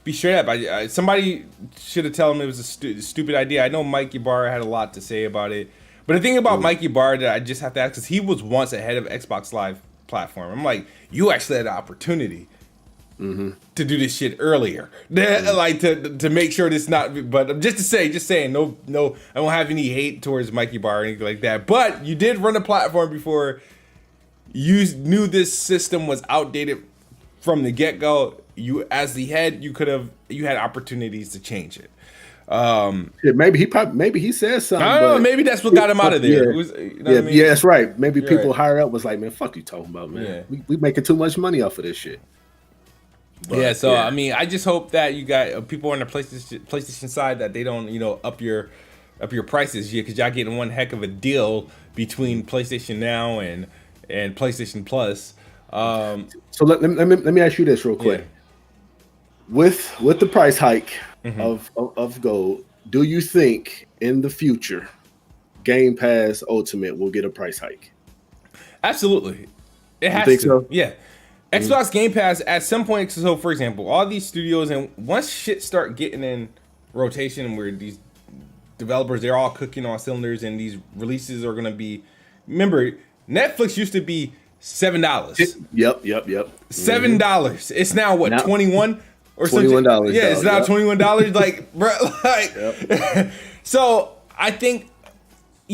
be straight up. Somebody should have told him it was a stupid idea. I know Mike Ybarra had a lot to say about it, but the thing about Mike Ybarra that I just have to ask, because he was once ahead of Xbox Live platform. I'm like, you actually had the opportunity to do this shit earlier, like to make sure this not. But just saying, no, I don't have any hate towards Mikey Bar or anything like that. But you did run a platform before you knew this system was outdated from the get-go, you as the head, you had opportunities to change it. Maybe he said something. I don't know. Maybe that's what got him out of there. Yeah, that's right. Maybe people higher up was like, man, fuck you talking about, man. Yeah. We making too much money off of this shit. But, I mean, I just hope that you got people on the PlayStation side that they don't, up your prices, because y'all getting one heck of a deal between PlayStation Now and PlayStation Plus. So let me ask you this real quick. Yeah. With the price hike of Gold, do you think in the future Game Pass Ultimate will get a price hike? Absolutely, it has to. So? Yeah. Xbox Game Pass at some point. So, for example, all these studios, and once shit start getting in rotation, where these developers, they're all cooking on cylinders, and these releases are going to be. Remember, Netflix used to be $7. Yep. $7. It's now what, 21 or $21? Yeah, it's now $21. Like, bro, like. Yep. So I think,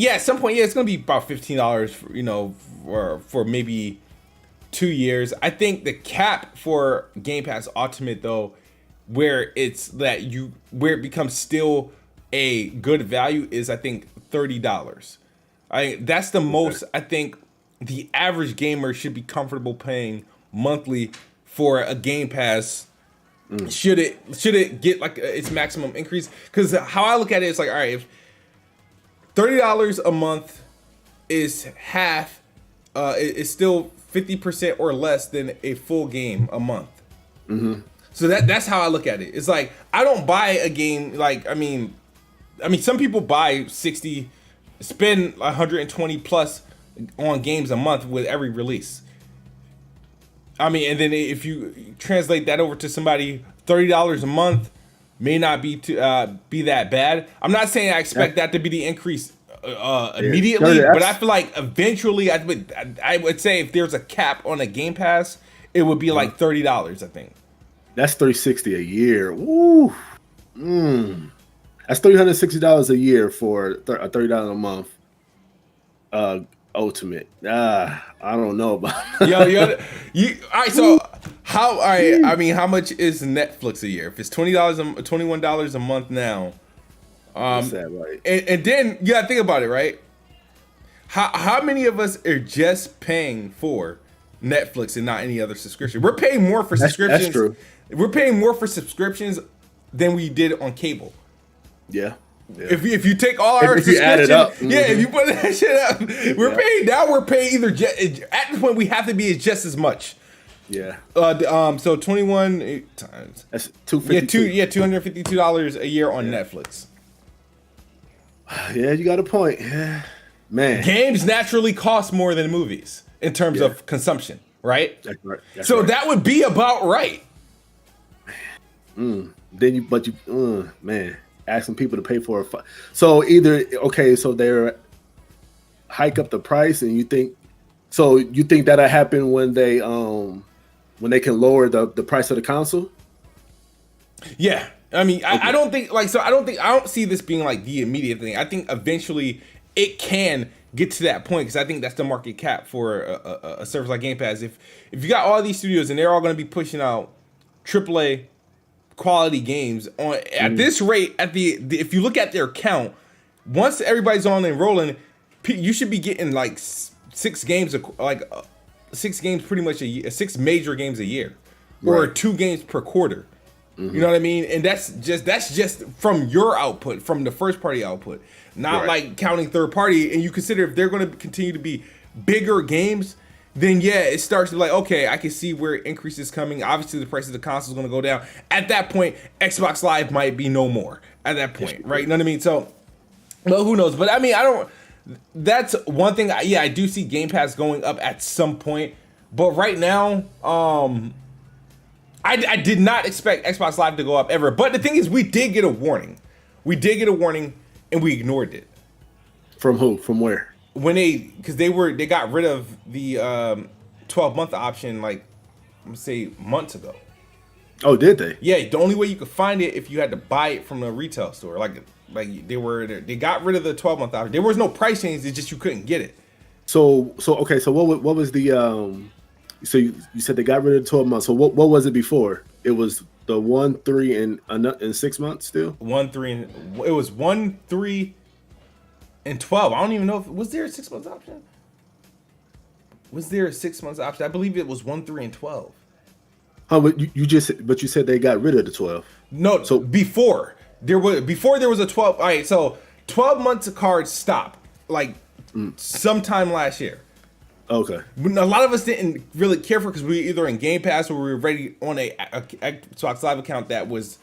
at some point, it's going to be about $15. For maybe 2 years. I think the cap for Game Pass Ultimate, though, where it becomes still a good value, is I think $30. That's the most I think the average gamer should be comfortable paying monthly for a Game Pass. Should it get like its maximum increase? Because how I look at it is like, all right, if $30 a month is half, it's still 50% or less than a full game a month. Mm-hmm. So that's how I look at it. It's like, I don't buy a game like, I mean, some people buy 60, spend 120 plus on games a month with every release. I mean, and then if you translate that over to somebody, $30 a month may not be that bad. I'm not saying I expect that to be the increase immediately, but I feel like eventually I would say if there's a cap on a Game Pass, it would be like $30. I think that's $360 a year. Woo, that's $360 a year for a $30 a month. Ultimate. I don't know about. Yo, you. All right, so how? All right, I mean, how much is Netflix a year? If it's $21 a month now. That's that, right? And then you gotta think about it, right? How many of us are just paying for Netflix and not any other subscription? We're paying more for subscriptions. That's true. We're paying more for subscriptions than we did on cable. Yeah. If you take all our subscriptions, add it up, if you put that shit up, we're paying either at this point we have to be just as much. Yeah. So 21 times. That's $252. Yeah, $252 a year on Netflix. Yeah, you got a point. Yeah. Man. Games naturally cost more than movies in terms of consumption, right? That's right. That would be about right. Man, asking people to pay for so either so they're hike up the price, and you think that'll happen when they can lower the price of the console? Yeah. I mean, I don't think I don't see this being like the immediate thing. I think eventually it can get to that point, because I think that's the market cap for a service like Game Pass. If you got all these studios and they're all going to be pushing out AAA quality games at this rate, if you look at their count, once everybody's on and rolling, you should be getting like 6 games pretty much a year, 6 major games a year, or 2 games per quarter. Mm-hmm. You know what I mean? And that's just from your output, from the first party output, not like counting third party. And you consider if they're going to continue to be bigger games, then it starts to be like, okay, I can see where increase is coming. Obviously, the price of the console is going to go down. At that point, Xbox Live might be no more at that point, right? You know what I mean? So, well, who knows? But I mean, that's one thing. I do see Game Pass going up at some point. But right now, I did not expect Xbox Live to go up ever. But the thing is, we did get a warning. And we ignored it. From who? From where? Because they got rid of the 12-month option, like, I'm gonna say months ago. Oh, did they? Yeah, the only way you could find it if you had to buy it from a retail store. Like they got rid of the 12-month option. There was no price change. It's just you couldn't get it. So okay. So what was the So you said they got rid of the 12 months. So what was it before? It was the 1, 3, and 6 months still. 1, 3, and it was 1, 3, and 12. I don't even know if was there a 6 months option. Was there a 6 months option? I believe it was 1, 3, and 12. Oh, but you said they got rid of the 12. No, so before there was a 12. All right, so 12 months of cards stopped like sometime last year. Okay. A lot of us didn't really care for because we were either in Game Pass or we were already on a Xbox Live account that was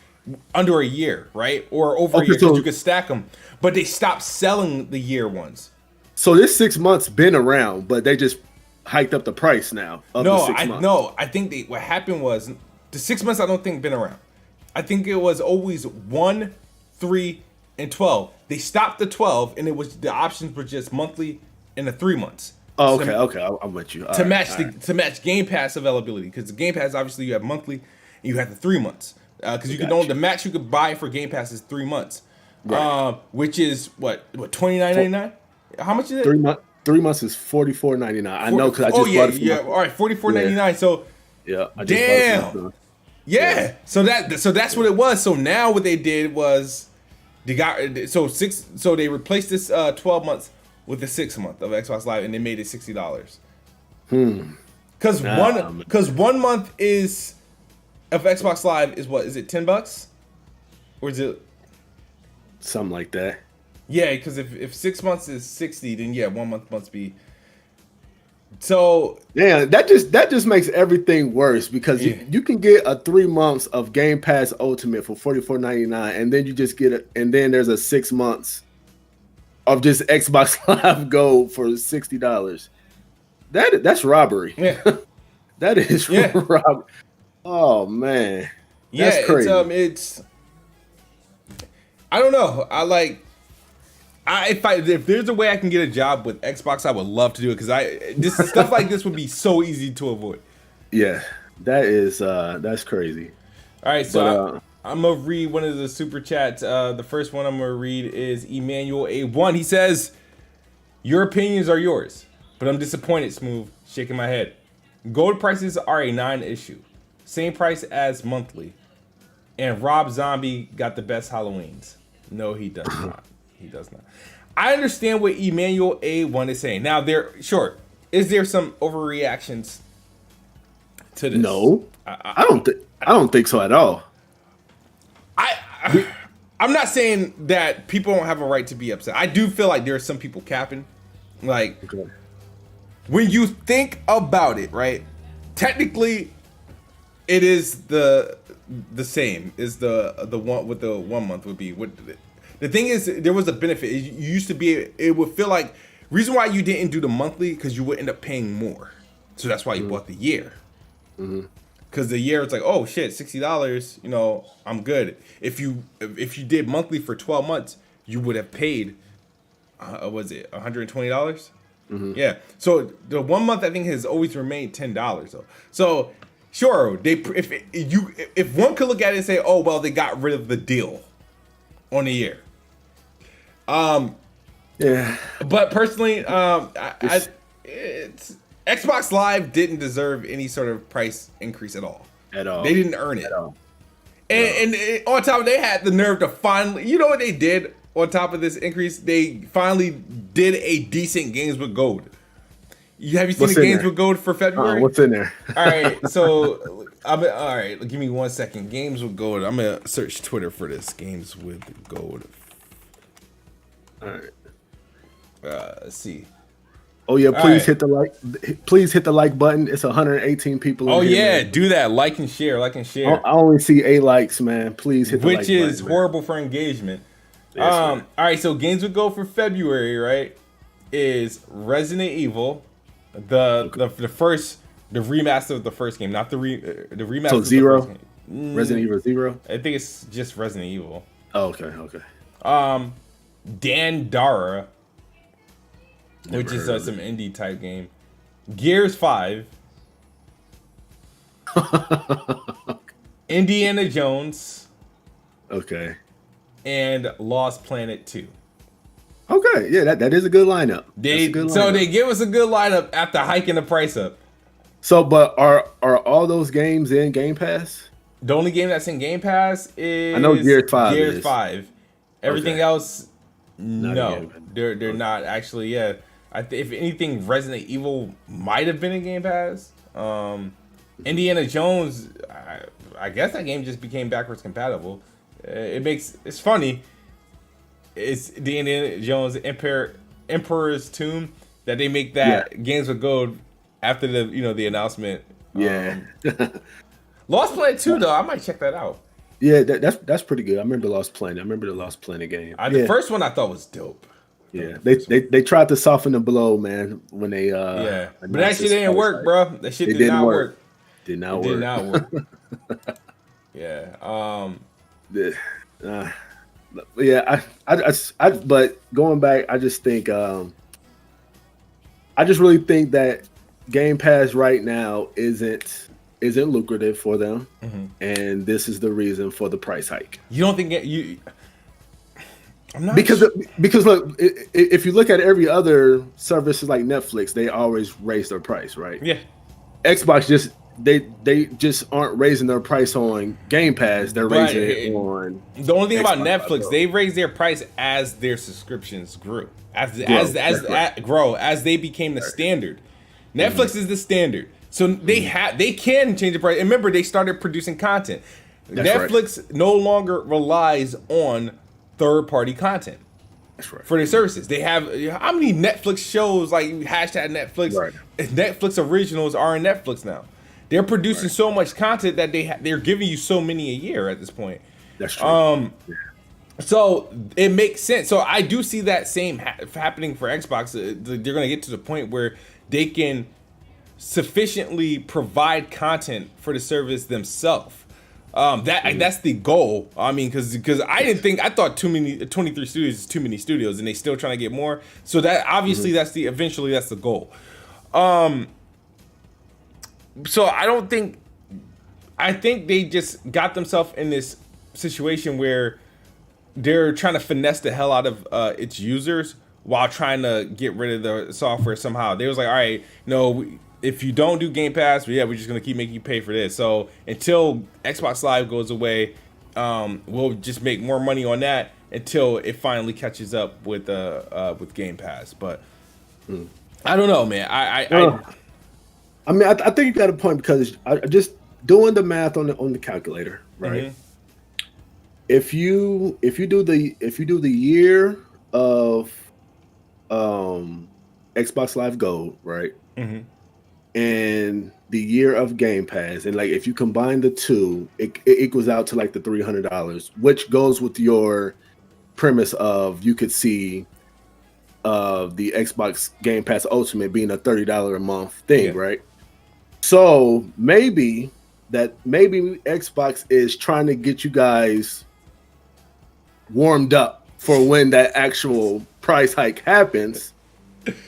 under a year, right? Or over a year because you could stack them. But they stopped selling the year ones. So this 6 months been around, but they just hiked up the price now. I think what happened was the 6 months I don't think been around. I think it was always 1, 3, and 12. They stopped the 12 and it was the options were just monthly and the 3 months. Oh, okay. I'm with you. To match Game Pass availability, because the Game Pass obviously you have monthly, and you have the 3 months. Because you can only the max you could buy for Game Pass is 3 months, right. Which is what $29.99. How much is it? 3 months. 3 months is $44.99. I know because I just bought it. Yeah. All right, $44.99. So yeah, I just damn. Yeah. So that's what it was. So now what they did was they replaced this 12 months with the 6 month of Xbox Live, and they made it $60. Because 1 month is of Xbox Live is what? Is it $10? Or is it something like that? Yeah, because if 6 months is 60, then yeah, 1 month must be. So yeah, that just makes everything worse because you can get a 3 months of Game Pass Ultimate for $44.99, and then you just get it, and then there's a 6 months of just Xbox Live Gold for $60. That's robbery. Yeah, that is robbery. Oh man, that's crazy. It's I don't know. If there's a way I can get a job with Xbox, I would love to do it because stuff like this would be so easy to avoid. Yeah, that's crazy. All right, so I'm gonna read one of the super chats. The first one I'm gonna read is Emmanuel A1. He says, "Your opinions are yours, but I'm disappointed." Smooth, shaking my head. Gold prices are a non-issue, same price as monthly, and Rob Zombie got the best Halloweens. No, he does not. He does not. I understand what Emmanuel A1 is saying. Now, is there some overreactions to this? No, I don't think so at all. I'm not saying that people don't have a right to be upset. I do feel like there are some people capping. Like, when you think about it, right? Technically, it is the same as the one with the 1 month would be. The thing is, there was a benefit. You used to be. It would feel like reason why you didn't do the monthly because you would end up paying more. So that's why you bought the year. Because the year it's like, oh shit, $60. You know, I'm good. If you did monthly for 12 months, you would have paid. Was it $120? Yeah. So the 1 month I think has always remained $10 though. So sure, if one could look at it and say, oh well, they got rid of the deal on the year. Yeah. But personally, it's Xbox Live didn't deserve any sort of price increase at all. At all. They didn't earn it. At all. And on top of it, they had the nerve to finally, you know what they did on top of this increase? They finally did a decent Games with Gold. Have you seen the Games with Gold for February? What's in there? All right, so all right. Give me 1 second. Games with Gold. I'm gonna search Twitter for this. Games with Gold. All right. Let's see. Oh yeah, please hit the like. Please hit the like button. It's 118 people. Oh yeah, do that. Like and share. Like and share. I only see 8 likes, man. Please hit the like button. Which is horrible for engagement. Yes, all right, so Games with Gold for February, right, is Resident Evil, the first, the remaster of the first game, not the remaster. So of Zero, the first game. Resident Evil 0. I think it's just Resident Evil. Oh, okay. Dandara, which is some indie type game. Gears 5. Indiana Jones. Okay. And Lost Planet 2. Okay. right. Yeah, that is a good lineup. They give us a good lineup after hiking the price up. So, but are all those games in Game Pass? The only game that's in Game Pass is I know Gears 5. Gears 5. Everything else, not no, they're not actually. Yeah, if anything, Resident Evil might have been in Game Pass. Indiana Jones, I guess that game just became backwards compatible. It's funny. It's the Indiana Jones Emperor's Tomb that they make that Games with Gold after the announcement. Yeah. Lost Planet 2 though, I might check that out. Yeah, that's pretty good. I remember Lost Planet. I remember the Lost Planet game. The first one I thought was dope. Yeah, they tried to soften the blow, man, when they but that shit didn't work, bro. That shit did not work. Did not work. Yeah. Yeah. I but going back, I just think I just really think that Game Pass right now isn't lucrative for them, and this is the reason for the price hike. You don't think I'm not because look, if you look at every other services like Netflix, they always raise their price, right? Yeah. Xbox just they just aren't raising their price on Game Pass. They're raising it on. The only thing about Netflix, they raised their price as their subscriptions grew, as they became the standard. Netflix is the standard, so they can change the price. And remember, they started producing content. Netflix no longer relies on third-party content. That's right. For their services. They have how many Netflix shows like #Netflix? Right. Netflix originals are on Netflix now. They're producing so much content that they're giving you so many a year at this point. That's true. So it makes sense. So I do see that same happening for Xbox. They're going to get to the point where they can sufficiently provide content for the service themselves. That's the goal. I mean, because I thought 23 studios is too many studios, and they still trying to get more. So that obviously eventually that's the goal. So I think they just got themselves in this situation where they're trying to finesse the hell out of its users while trying to get rid of the software somehow. They was like, all right, no, if you don't do Game Pass, we're just gonna keep making you pay for this. So until Xbox Live goes away, we'll just make more money on that until it finally catches up with Game Pass. But I don't know, man. I mean, I think you got a point, because I just doing the math on the calculator, right? If you do the year of Xbox Live Gold, right, and the year of Game Pass, and like if you combine the two, it equals out to like the $300, which goes with your premise of you could see the Xbox Game Pass Ultimate being a $30 a month thing, right? So maybe Xbox is trying to get you guys warmed up for when that actual price hike happens,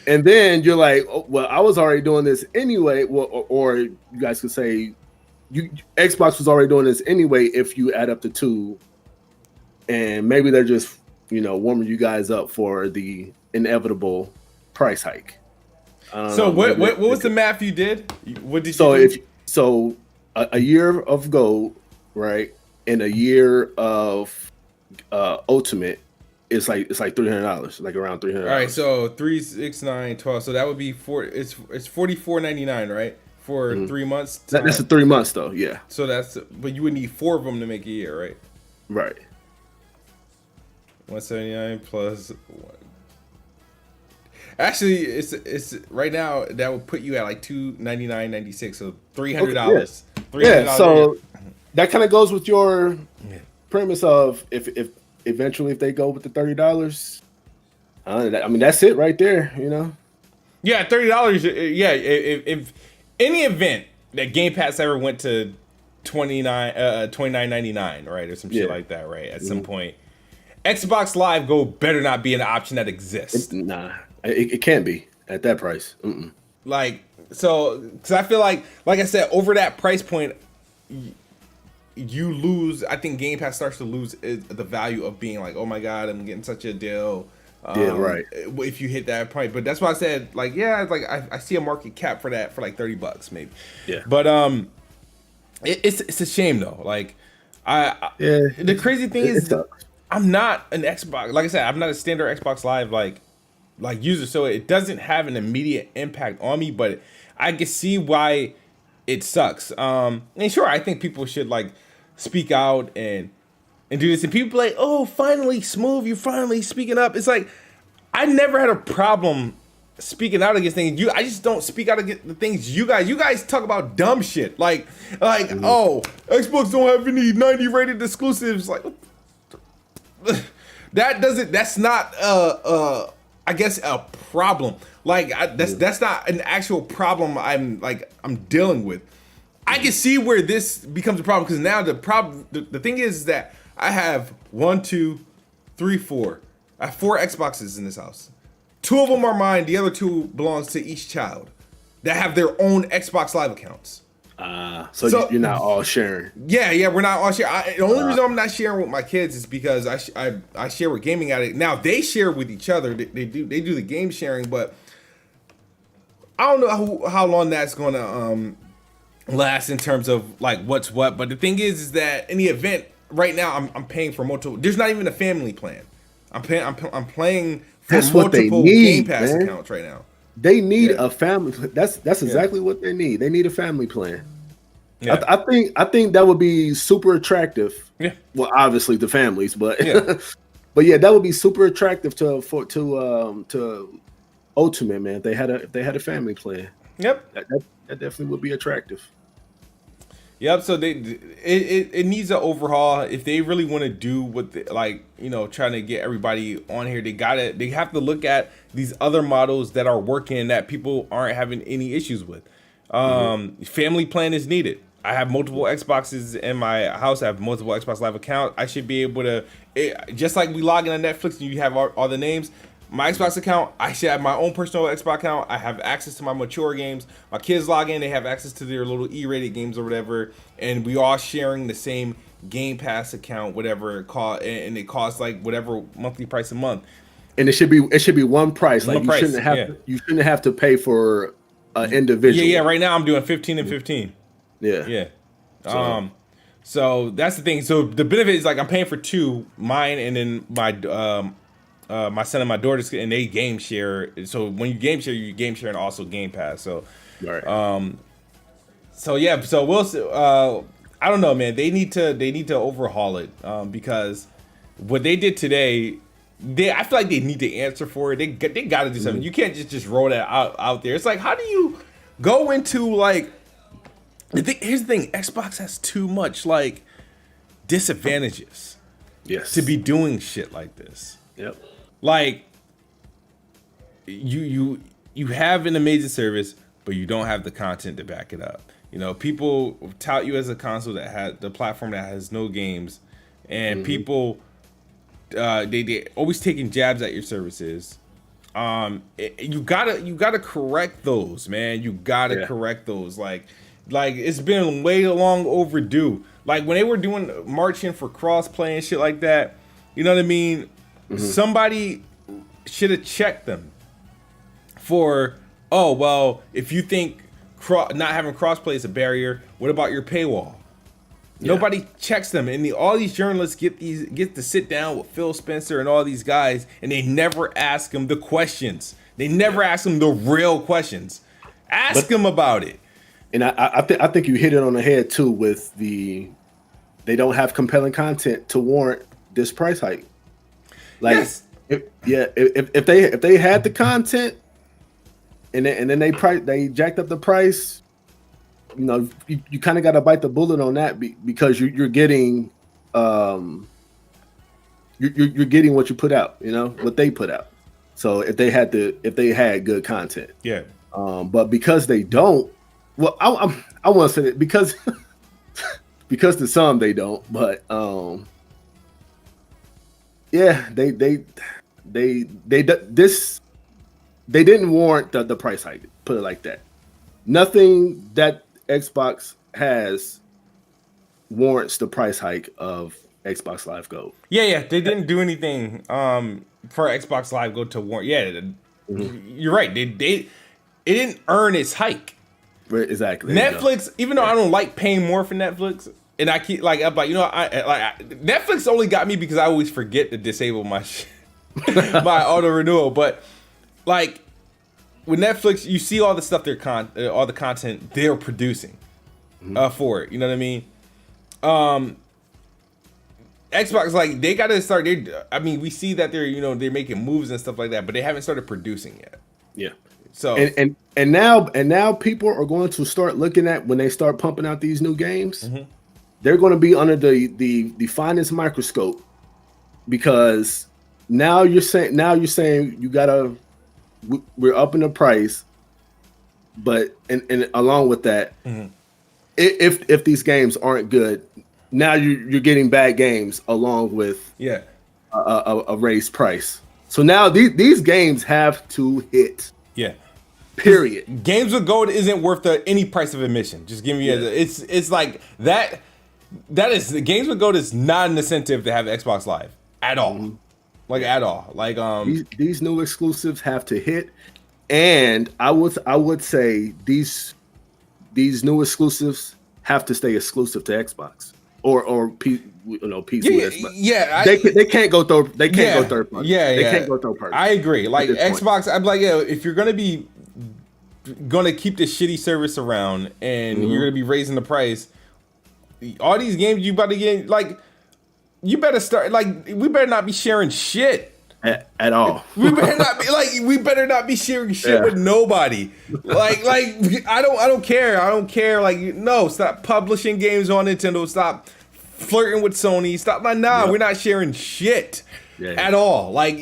and then you're like, oh, well, I was already doing this anyway. Well, or you guys could say, Xbox was already doing this anyway. If you add up the two, and maybe they're just warming you guys up for the inevitable price hike. So what was the math you did? What did you do? A year of Gold, right, and a year of Ultimate, it's like $300, like around $300. All right, so 3, 6, 9, 12. So that would be it's $44.99, right, for 3 months. That's 3 months though, yeah. So but you would need 4 of them to make a year, right? Right. 179 plus 1. Actually, it's right now that would put you at like $299.96, so $300. Yeah, so that kind of goes with your premise of if eventually if they go with the $30, I mean that's it right there, Yeah, $30. Yeah, if any event that Game Pass ever went to $29.99, right, or some shit like that, right, at some point, Xbox Live Gold better not be an option that exists. It can't be at that price. Like, so, because I feel like I said, over that price point, you lose. I think Game Pass starts to lose the value of being like, oh my god, I'm getting such a deal. Yeah, right. If you hit that price, but that's why I said like, yeah, like I see a market cap for that for like $30 maybe. Yeah. But it's a shame though. Like the crazy thing is I'm not an Xbox. Like I said, I'm not a standard Xbox Live like user, so it doesn't have an immediate impact on me. But I can see why it sucks. And sure, I think people should like speak out and do this. And people like, oh, finally, Smooth, you finally speaking up. It's like I never had a problem speaking out against things. I just don't speak out against the things you guys talk about dumb shit. Like oh, Xbox don't have any 90 rated exclusives. Like that's not I guess a problem. Like that's not an actual problem I'm dealing with. I can see where this becomes a problem because now the thing is that I have 1, 2, 3, 4. I have 4 Xboxes in this house. 2 of them are mine. The other 2 belongs to each child that have their own Xbox Live accounts. So you're not all sharing. Yeah, we're not all sharing. The only reason I'm not sharing with my kids is because I share with Gaming Addict. Now they share with each other. They do the game sharing, but I don't know how long that's gonna last in terms of like what's what. But the thing is that in the event right now, I'm paying for multiple. There's not even a family plan. I'm playing for that's multiple need, Game Pass man. accounts right now. They need a family. That's exactly what they need. They need a family plan. Yeah. I think that would be super attractive. Yeah. Well, obviously the families, but but yeah, that would be super attractive to Ultimate, man. If they had a family plan. Yep. That definitely would be attractive. Yep. So it needs an overhaul if they really want to do what trying to get everybody on here. They have to look at these other models that are working that people aren't having any issues with. Family plan is needed. I have multiple Xboxes in my house. I have multiple Xbox Live accounts. I should be able to, just like we log in on Netflix and you have all the names. My Xbox account, I should have my own personal Xbox account. I have access to my mature games. My kids log in, they have access to their little E-rated games or whatever, and we all sharing the same Game Pass account, whatever it costs, and it costs like whatever monthly price a month. And it should be one price. Like you shouldn't have to pay for an individual. Yeah. Right now I'm doing 15 and 15. Yeah. So that's the thing. So the benefit is like I'm paying for 2, mine and then my son and my daughter, and they game share. So when you game share, you game share and also Game Pass. So, right. So we'll. I don't know, man. They need to overhaul it because what they did today, I feel like they need to answer for it. They got to do something. You can't just roll that out there. It's like, how do you go into like? Here's the thing: Xbox has too much like disadvantages. Yes. To be doing shit like this. Yep. Like you have an amazing service, but you don't have the content to back it up. You know, people tout you as a console that had the platform that has no games, and people they always taking jabs at your services. You gotta correct those, man. You gotta correct those. Like it's been way long overdue. Like when they were doing marching for crossplay and shit like that, you know what I mean? Somebody should have checked them for, oh, well, if you think not having crossplay is a barrier, what about your paywall? Yeah. Nobody checks them. And all these journalists get to sit down with Phil Spencer and all these guys, and they never ask them the questions. They never ask them the real questions. Ask them about it. And I think you hit it on the head, too, with they don't have compelling content to warrant this price hike. Like, if they had the content and then they jacked up the price, you know, you kind of got to bite the bullet on that because you're getting you're getting what you put out, you know, what they put out. So if they had good content, but because they don't, well, I want to say that because to some they don't, but they didn't warrant the price hike. Put it like that. Nothing that Xbox has warrants the price hike of Xbox Live Gold. Yeah, they didn't do anything for Xbox Live Gold to warrant. Yeah, you're right. It didn't earn its hike. Right, exactly. Netflix, even though I don't like paying more for Netflix, and I keep like, I'm like, Netflix only got me because I always forget to disable my my auto renewal. But like with Netflix, you see all the stuff all the content they're producing for it. You know what I mean? Xbox, like, they gotta start. We see that they're making moves and stuff like that, but they haven't started producing yet. Yeah. So and now people are going to start looking at when they start pumping out these new games. They're going to be under the finest microscope, because now you're saying we're upping the price, but and along with that, if these games aren't good, now you're getting bad games along with a raised price. So now these games have to hit. Yeah. Period. Games with Gold isn't worth any price of admission. Just give me it's like that. That is, the Games with Gold is not an incentive to have Xbox Live at all. Like at all. Like these new exclusives have to hit, and I would say these new exclusives have to stay exclusive to Xbox or PC. They can't go third. They can't go third party. They can't go third party. I agree. Like Xbox, I'm like, if you're gonna keep this shitty service around and you're gonna be raising the price, all these games you about to get, like, you better start, like, we better not be sharing shit at all. We better not be sharing shit with nobody. Like I don't care. Like, no, stop publishing games on Nintendo. Stop flirting with Sony. Stop. Like, we're not sharing shit. At all. Like,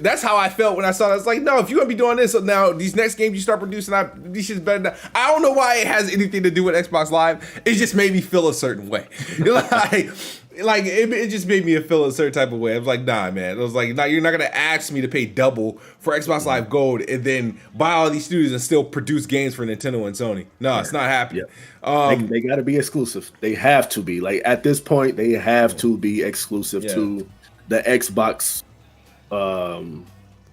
that's how I felt when I saw that. It's like, no, if you're gonna be doing this, so now these next games you start producing, these shit's better than, I don't know why it has anything to do with Xbox Live. It just made me feel a certain way. like it just made me feel a certain type of way. I was like, nah, man. I was like, nah, you're not gonna ask me to pay double for Xbox Live Gold and then buy all these studios and still produce games for Nintendo and Sony. No, it's not happening. They got to be exclusive. They have to be. Like, at this point, they have to be exclusive to the Xbox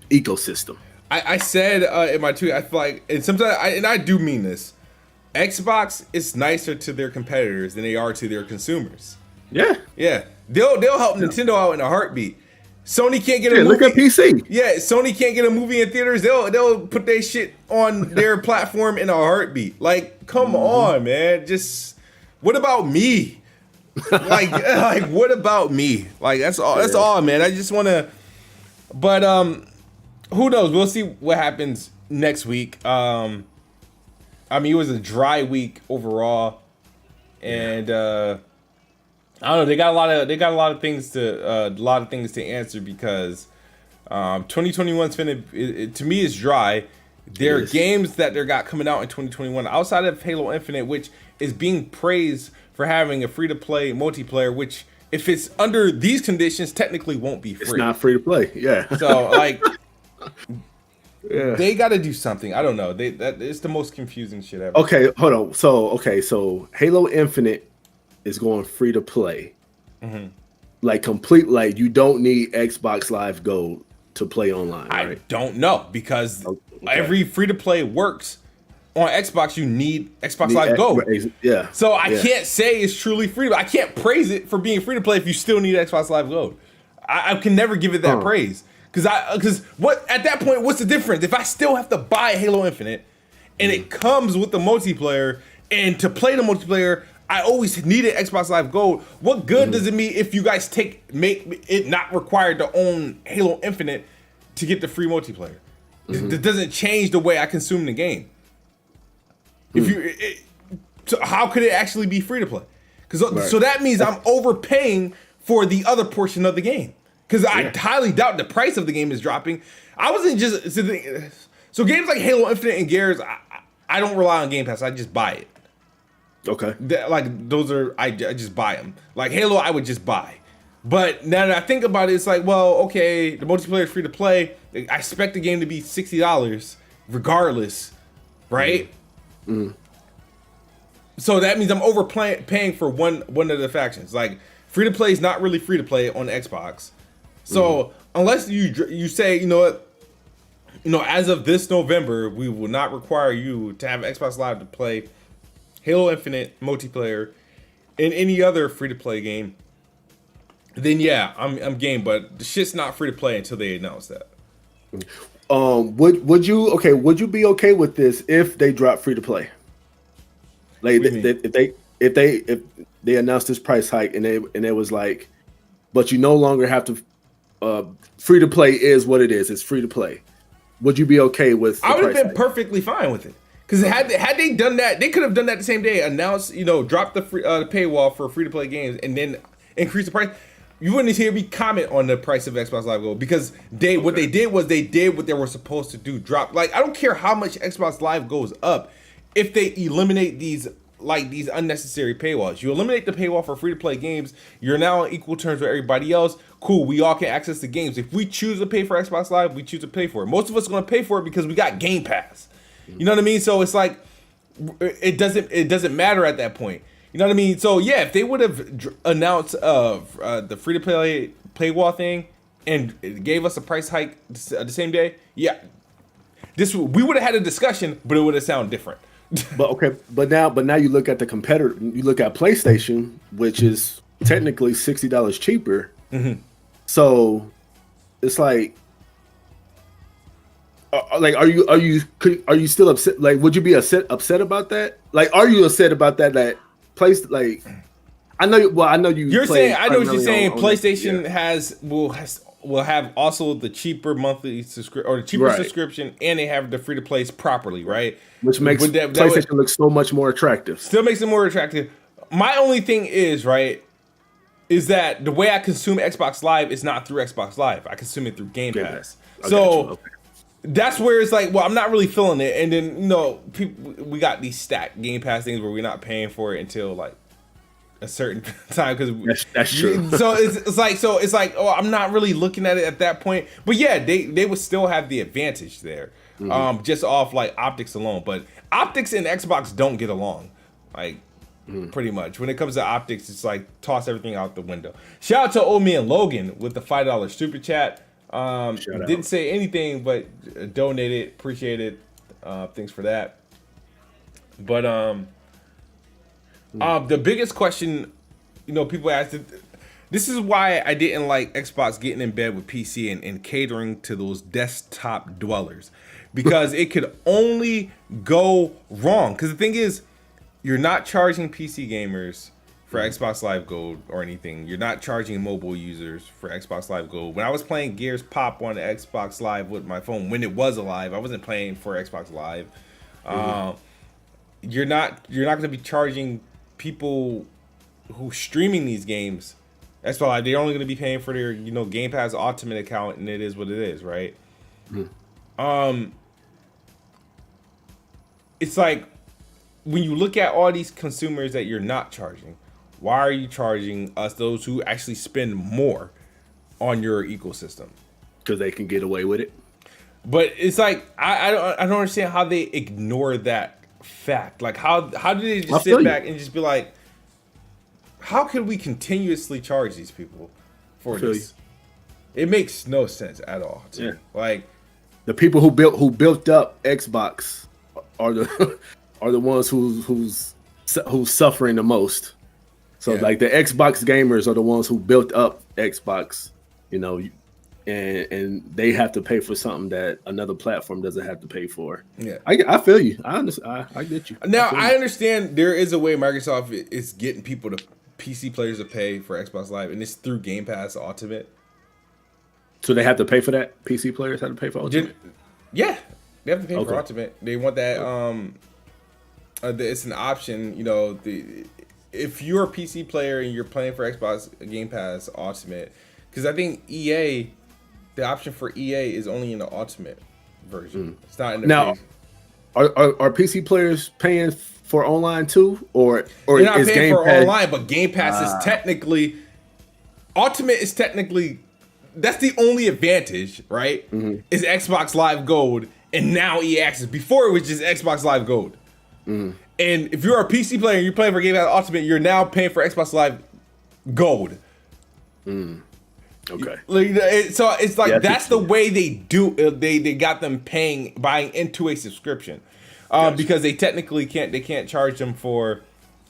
ecosystem. I said in my tweet, I feel like, and sometimes I do mean this, Xbox is nicer to their competitors than they are to their consumers. Yeah. They'll help Nintendo out in a heartbeat. Sony can't get a movie. Look at PC. Yeah, Sony can't get a movie in theaters. They'll put their shit on their platform in a heartbeat. Like, come on, man. Just, what about me? like what about me? Like, that's all, man. I just want to, but who knows? We'll see what happens next week. It was a dry week overall, and I don't know. They got a lot of things to answer, because 2021's to me is dry. There are games that they got coming out in 2021 outside of Halo Infinite, which is being praised for having a free-to-play multiplayer, which, if it's under these conditions, technically won't be free. It's not free to play. Yeah. So, like, they got to do something. I don't know. It's the most confusing shit ever. Okay, hold on. So Halo Infinite is going free to play. Like, complete. Like, you don't need Xbox Live Gold to play online. Right? I don't know, because every free-to-play works. On Xbox, you need Xbox Live Gold. Yeah. So I can't say it's truly free. I can't praise it for being free to play if you still need Xbox Live Gold. I can never give it that praise, because what at that point, what's the difference? If I still have to buy Halo Infinite and it comes with the multiplayer, and to play the multiplayer, I always needed Xbox Live Gold. What good does it mean if you guys make it not required to own Halo Infinite to get the free multiplayer? It doesn't change the way I consume the game. So how could it actually be free to play? So that means I'm overpaying for the other portion of the game, because I highly doubt the price of the game is dropping. I wasn't just so games like Halo Infinite and Gears, I don't rely on Game Pass. I just buy it. Okay. Those are I just buy them. Like Halo, I would just buy. But now that I think about it, it's like, well, okay, the multiplayer is free to play. I expect the game to be $60 regardless, right? So that means I'm paying for one of the factions. Like, free to play is not really free to play on Xbox. So unless you say, you know what, as of this November, we will not require you to have Xbox Live to play Halo Infinite multiplayer and any other free-to-play game, then yeah, I'm game. But the shit's not free to play until they announce that. Would you be okay with this if they drop free to play? Like if they announced this price hike and it was like, but you no longer have to. Free to play is what it is. It's free to play. Would you be okay with? I would have been perfectly fine with it. Because had they done that, they could have done that the same day. Announced, drop the paywall for free to play games, and then increase the price. You wouldn't hear me comment on the price of Xbox Live Gold because what they did was they did what they were supposed to do. Drop, like, I don't care how much Xbox Live goes up if they eliminate these unnecessary paywalls. You eliminate the paywall for free to play games, you're now on equal terms with everybody else. Cool, we all can access the games. If we choose to pay for Xbox Live, we choose to pay for it. Most of us are going to pay for it because we got Game Pass. You know what I mean? So it's like it doesn't matter at that point. You know what I mean? So yeah, if they would have announced the free to play paywall thing and it gave us a price hike the same day, yeah, we would have had a discussion, but it would have sounded different. but now you look at the competitor. You look at PlayStation, which is technically $60 cheaper. Mm-hmm. So it's like. Like, are you still upset? Like, would you be upset about that? Like, are you upset about that? That place, like, I know you. You're saying, I know what you're saying. PlayStation will have also the cheaper monthly subscription or the cheaper subscription, and they have the free to play properly, right? Which makes PlayStation look so much more attractive. Still makes it more attractive. My only thing is that the way I consume Xbox Live is not through Xbox Live. I consume it through Game Pass. That's where it's like, well, I'm not really feeling it. And then, we got these stacked Game Pass things where we're not paying for it until like a certain time. Because that's true. So it's like, oh, I'm not really looking at it at that point. But yeah, they would still have the advantage there, just off like optics alone. But optics and Xbox don't get along, like pretty much. When it comes to optics, it's like toss everything out the window. Shout out to Old Man Logan with the $5 super chat. Didn't say anything, but donated. Appreciate it. Thanks for that. But the biggest question, people ask, this is why I didn't like Xbox getting in bed with PC and catering to those desktop dwellers, because it could only go wrong. Because the thing is, you're not charging PC gamers for Xbox Live Gold or anything. You're not charging mobile users for Xbox Live Gold. When I was playing Gears Pop on the Xbox Live with my phone, when it was alive, I wasn't playing for Xbox Live. You're not going to be charging people who streaming these games. That's why they're only going to be paying for their Game Pass Ultimate account, and it is what it is, right? It's like when you look at all these consumers that you're not charging, why are you charging us, those who actually spend more on your ecosystem? Because they can get away with it. But it's like I don't understand how they ignore that fact. Like how do they just sit back and just be like, how can we continuously charge these people for this? It makes no sense at all to me. Like the people who built up Xbox are the ones who's suffering the most. So like the Xbox gamers are the ones who built up Xbox, and they have to pay for something that another platform doesn't have to pay for. Yeah, I feel you. I understand. I get you. Now I understand there is a way Microsoft is getting people to PC players to pay for Xbox Live, and it's through Game Pass Ultimate. So they have to pay for that. PC players have to pay for Ultimate. Yeah, they have to pay for Ultimate. They want that. It's an option. If you're a PC player and you're playing for Xbox Game Pass Ultimate, because I think EA, the option for EA is only in the Ultimate version. It's not in the now. Are PC players paying for online too, or they're not paying Game for Pass online? But Game Pass is technically Ultimate is technically that's the only advantage, right? Is Xbox Live Gold, and now EA Access. Before it was just Xbox Live Gold. And if you're a PC player and you're playing for Game Pass Ultimate, you're now paying for Xbox Live Gold. Okay. So it's like that's the way they do. They got them buying into a subscription, because they technically can't charge them for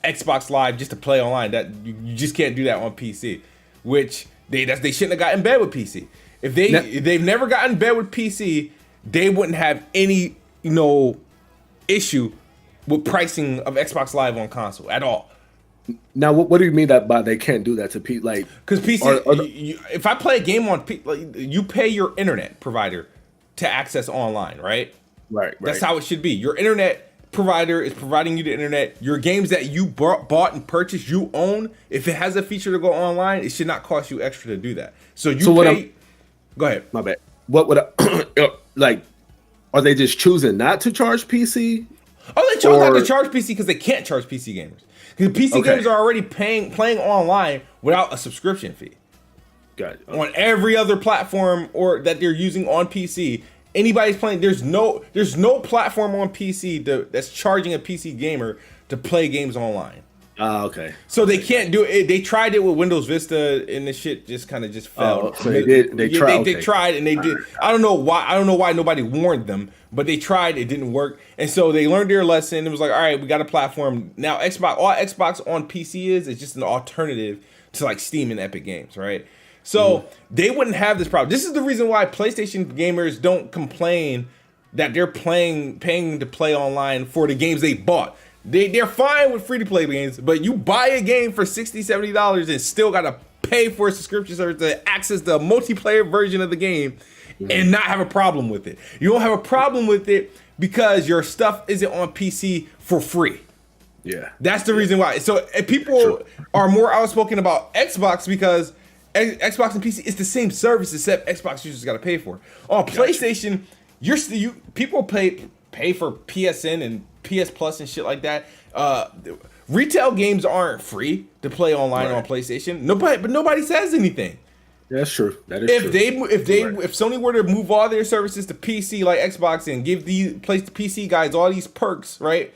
Xbox Live just to play online. That you just can't do that on PC, which they shouldn't have gotten in bed with PC. If they've never gotten in bed with PC, they wouldn't have any issue with pricing of Xbox Live on console at all. Now, what do you mean that by they can't do that to PC? Like, because PC, if I play a game on you pay your internet provider to access online, right? Right. That's how it should be. Your internet provider is providing you the internet. Your games that you bought and purchased, you own. If it has a feature to go online, it should not cost you extra to do that. So pay. Go ahead. My bad. What would like? Are they just choosing not to charge PC? Oh, they chose not to charge PC because they can't charge PC gamers. Because PC gamers are already playing online without a subscription fee. Got it. On every other platform or that they're using on PC, anybody's playing. There's no platform on PC that's charging a PC gamer to play games online. Okay. So they can't do it. They tried it with Windows Vista, and the shit just fell. So they tried. They tried, and they did. I don't know why nobody warned them, but they tried. It didn't work, and so they learned their lesson. It was like, all right, we got a platform now. All Xbox on PC is just an alternative to like Steam and Epic Games, right? So they wouldn't have this problem. This is the reason why PlayStation gamers don't complain that they're paying to play online for the games they bought. They're fine with free-to-play games, but you buy a game for $60, $70 and still got to pay for a subscription service to access the multiplayer version of the game and not have a problem with it. You don't have a problem with it because your stuff isn't on PC for free. Yeah. That's the reason why. So people are more outspoken about Xbox because Xbox and PC is the same service except Xbox users got to pay for it. On PlayStation, people pay for PSN and PS Plus and shit like that. Retail games aren't free to play online on PlayStation. Nobody says anything. That's true. That is true. If Sony were to move all their services to PC like Xbox and give the PC guys all these perks, right?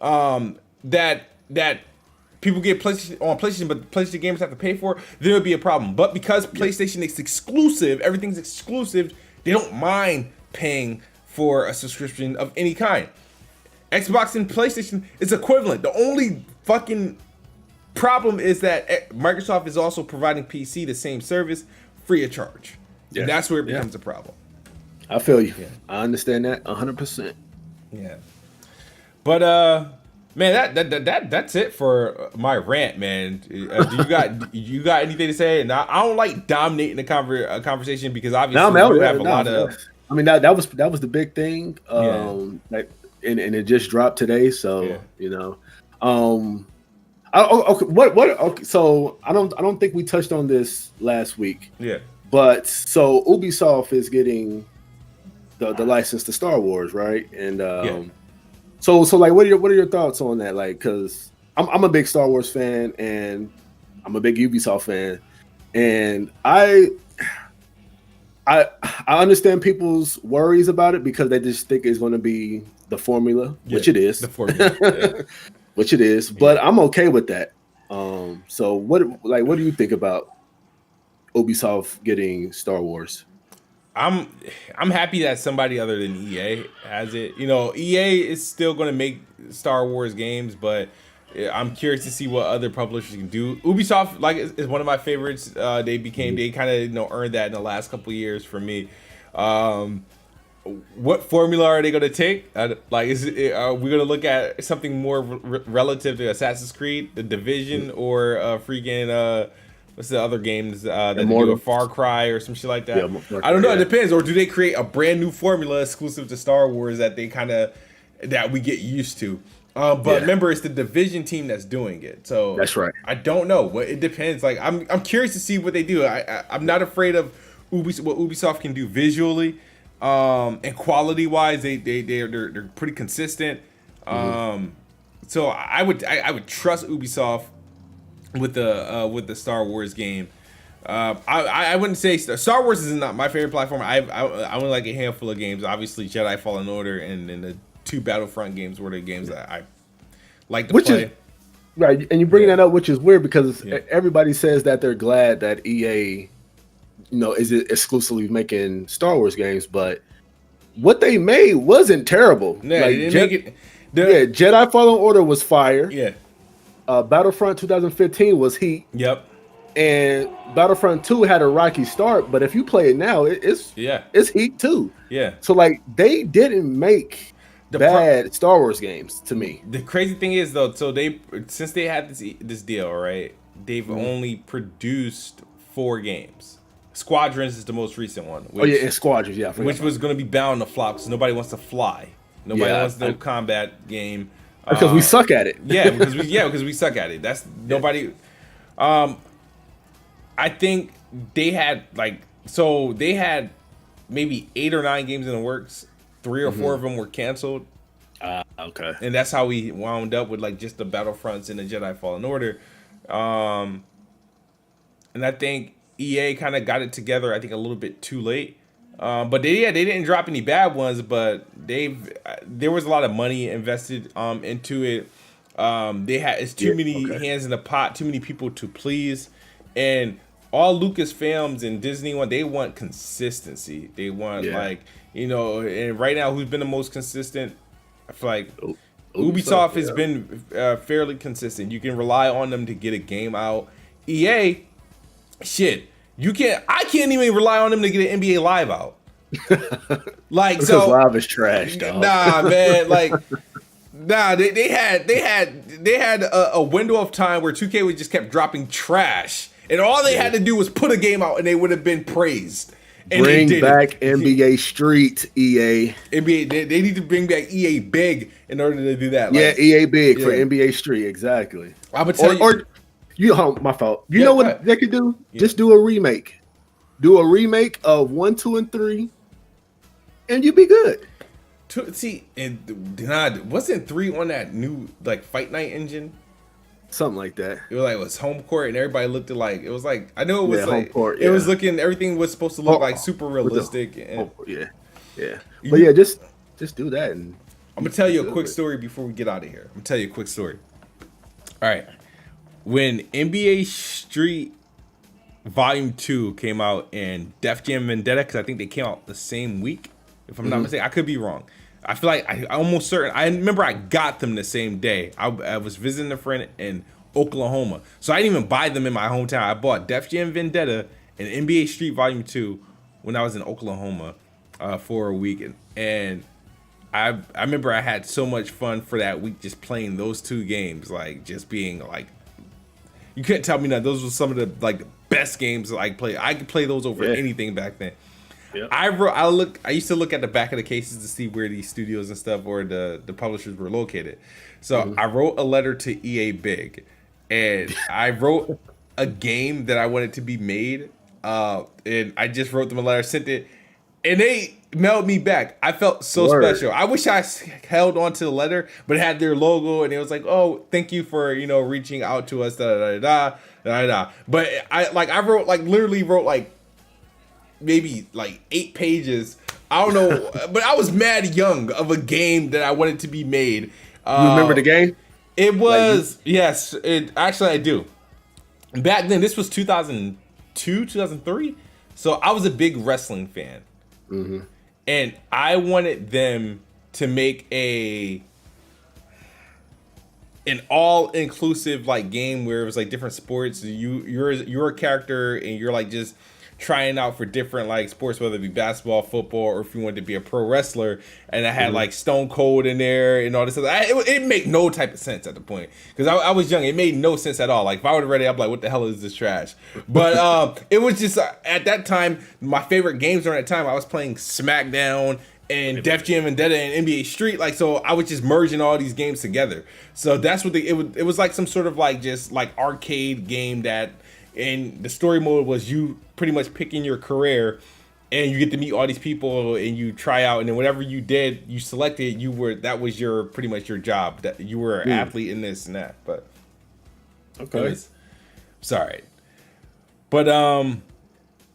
That people get PlayStation on PlayStation, but PlayStation gamers have to pay for, there would be a problem. But because PlayStation is exclusive, everything's exclusive, they don't mind paying for a subscription of any kind. Xbox and PlayStation is equivalent. The only fucking problem is that Microsoft is also providing PC the same service free of charge. Yeah. And that's where it becomes a problem. I feel you. Yeah. I understand that 100%. Yeah. But man, that's it for my rant, man. Do you got anything to say? And I don't like dominating the conversation because obviously we have a lot of. I mean that was the big thing. And it just dropped today, so you know. So I don't think we touched on this last week. Yeah. But so Ubisoft is getting the license to Star Wars, right? And so like, what are your thoughts on that? Like, because I'm a big Star Wars fan and I'm a big Ubisoft fan, and I understand people's worries about it because they just think it's going to be the formula, which it is. The formula, which it is. But I'm okay with that. So what do you think about Ubisoft getting Star Wars? I'm happy that somebody other than EA has it. You know, EA is still going to make Star Wars games, but I'm curious to see what other publishers can do. Ubisoft, is one of my favorites. They kind of earned that in the last couple of years for me. What formula are they going to take? Are we going to look at something more relative to Assassin's Creed, The Division, or freaking what's the other games that do a Far Cry or some shit like that? Yeah, I don't know. It depends. Or do they create a brand new formula exclusive to Star Wars that we get used to? Remember, it's the Division team that's doing it. So that's right. I don't know. It depends. Like I'm curious to see what they do. I'm not afraid of what Ubisoft can do visually, and quality wise. They're pretty consistent. So I would trust Ubisoft with the Star Wars game. I wouldn't say Star Wars is not my favorite platform. I only like a handful of games. Obviously, Jedi Fallen Order and the 2 Battlefront games were the games that I like to play. Right, and you bring that up, which is weird because everybody says that they're glad that EA is it exclusively making Star Wars games, but what they made wasn't terrible. Yeah, like they didn't make it. Jedi Fallen Order was fire. Yeah. Battlefront 2015 was heat. Yep. And Battlefront 2 had a rocky start, but if you play it now, it's heat too. Yeah. So like they didn't make bad Star Wars games to me. The crazy thing is though, so since they had this deal, right? They've only produced 4 games. Squadrons is the most recent one. It's Squadrons, yeah. Which was going to be bound to flop because nobody wants to fly. Nobody wants no combat game. Because we suck at it. because we suck at it. That's nobody. I think they had they had maybe 8 or 9 games in the works. 3 or 4 of them were canceled. Okay. And that's how we wound up with like just the Battlefronts and the Jedi Fallen Order. And I think EA kind of got it together, I think a little bit too late. But they didn't drop any bad ones, but there was a lot of money invested into it. It's too many hands in the pot, too many people to please. And all Lucasfilms and Disney they want consistency. They want and right now who's been the most consistent? I feel like Ubisoft has been fairly consistent. You can rely on them to get a game out. EA, shit, I can't even rely on them to get an NBA Live out. Like because Live is trash, dog. Nah, man, like they had a window of time where 2K was just kept dropping trash, and all they had to do was put a game out, and they would have been praised. And bring back NBA Street, EA. NBA, they need to bring back EA Big in order to do that. Like, EA Big for NBA Street, exactly. I would tell my fault. You know what they could do? Yeah. Just do a remake. Do a remake of 1, 2, and 3, and you'd be good. Wasn't 3 on that new like Fight Night engine? Something like that. It was home court, and everybody looked at like it was like I know it was like home court, it was looking. Everything was supposed to look like super realistic. But just do that. And I'm gonna tell you a quick story before we get out of here. I'm gonna tell you a quick story. All right, when NBA Street Volume 2 came out and Def Jam Vendetta, because I think they came out the same week. If I'm not mistaken, I could be wrong. I feel like I'm almost certain. I remember I got them the same day. I was visiting a friend in Oklahoma. So I didn't even buy them in my hometown. I bought Def Jam Vendetta and NBA Street Volume 2 when I was in Oklahoma for a week. And I remember I had so much fun for that week just playing those 2 games. Like, just being like, you couldn't tell me that those were some of the like best games that I played. I could play those over anything back then. Yep. I used to look at the back of the cases to see where these studios and stuff or the publishers were located. So I wrote a letter to EA Big, and I wrote a game that I wanted to be made. And I just wrote them a letter, sent it, and they mailed me back. I felt so special. I wish I held on to the letter, but it had their logo, and it was like, "Oh, thank you for reaching out to us." But I literally wrote maybe 8 pages. I don't know, but I was mad young of a game that I wanted to be made. You remember the game? It was yes. Actually I do. Back then, this was 2002, 2003. So I was a big wrestling fan, and I wanted them to make an all-inclusive game where it was different sports. You're a character, and you're just trying out for different sports, whether it be basketball, football, or if you wanted to be a pro wrestler. And I had Stone Cold in there and all this stuff. It made no type of sense at the point because I was young. It made no sense at all. If I would have read it, I'd be like, what the hell is this trash? But it was just at that time, my favorite games during that time, I was playing SmackDown and Def Jam Vendetta and NBA Street. So I was just merging all these games together. So that's what it was like, some sort of just arcade game that. And the story mode was you pretty much picking your career, and you get to meet all these people, and you try out, and then whatever you did, you selected. That was your pretty much your job. That you were an athlete in this and that. But okay, sorry. But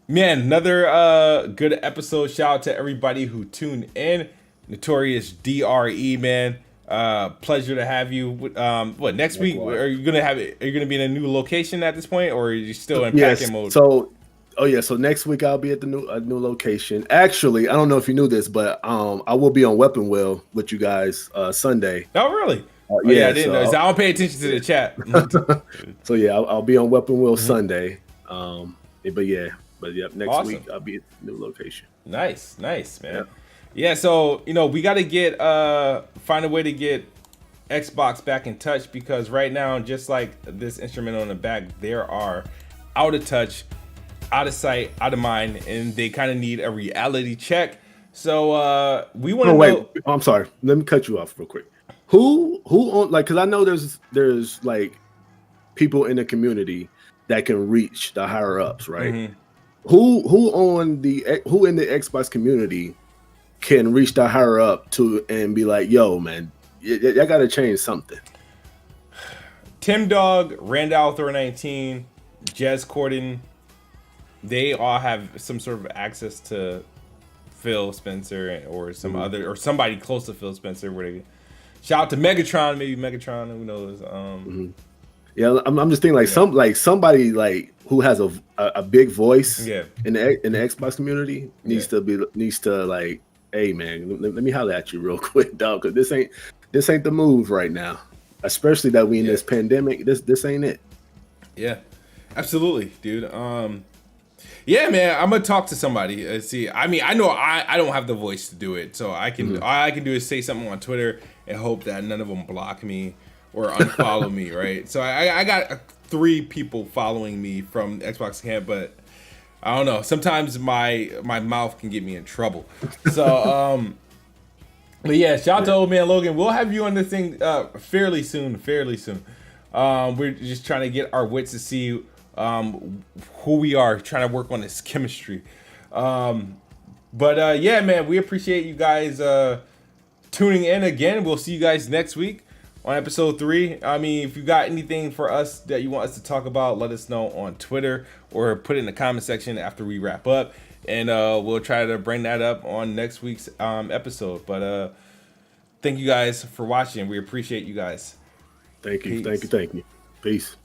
man, another good episode. Shout out to everybody who tuned in. Notorious DRE, man. Pleasure to have you. Next week? Are you gonna be in a new location at this point, or are you still in packing mode? So Oh yeah, so next week I'll be at the new location. Actually, I don't know if you knew this, but I will be on Weapon Wheel with you guys Sunday. Oh really? Yeah, I didn't know. So I don't pay attention to the chat. So yeah, I'll be on Weapon Wheel Sunday. But yeah, next week I'll be at the new location. Nice, man. Yeah, so we got to get find a way to get Xbox back in touch, because right now, just like this instrumental in the back, there are out of touch, out of sight, out of mind, and they kind of need a reality check. So we want to know. I'm sorry. Let me cut you off real quick. Who on, like, because I know there's like people in the community that can reach the higher ups, right? Mm-hmm. Who in the Xbox community can reach the higher up to and be like, yo, man, I got to change something. Tim Dog, Randall Thor 19, Jez Corden, they all have some sort of access to Phil Spencer or some other, or somebody close to Phil Spencer. Where they shout out to Megatron, maybe Megatron, who knows? Yeah, I'm just thinking like somebody like who has a big voice in the Xbox community needs to like, hey man, let me holler at you real quick, dog, because this ain't the move right now, especially that we in this pandemic. This ain't it. Yeah, absolutely, dude. Yeah, man, I'm gonna talk to somebody. See, I mean, I know I don't have the voice to do it, so I can all I can do is say something on Twitter and hope that none of them block me or unfollow me, right? So I got 3 people following me from Xbox camp, but I don't know. Sometimes my mouth can get me in trouble. So, but yeah, shout out to Old Man Logan. We'll have you on this thing fairly soon. We're just trying to get our wits to see who we are, trying to work on this chemistry. But yeah, man, we appreciate you guys tuning in again. We'll see you guys next week on episode 3. I mean, if you got anything for us that you want us to talk about, let us know on Twitter or put it in the comment section after we wrap up, and we'll try to bring that up on next week's episode. But thank you guys for watching. We appreciate you guys. Thank you. Peace.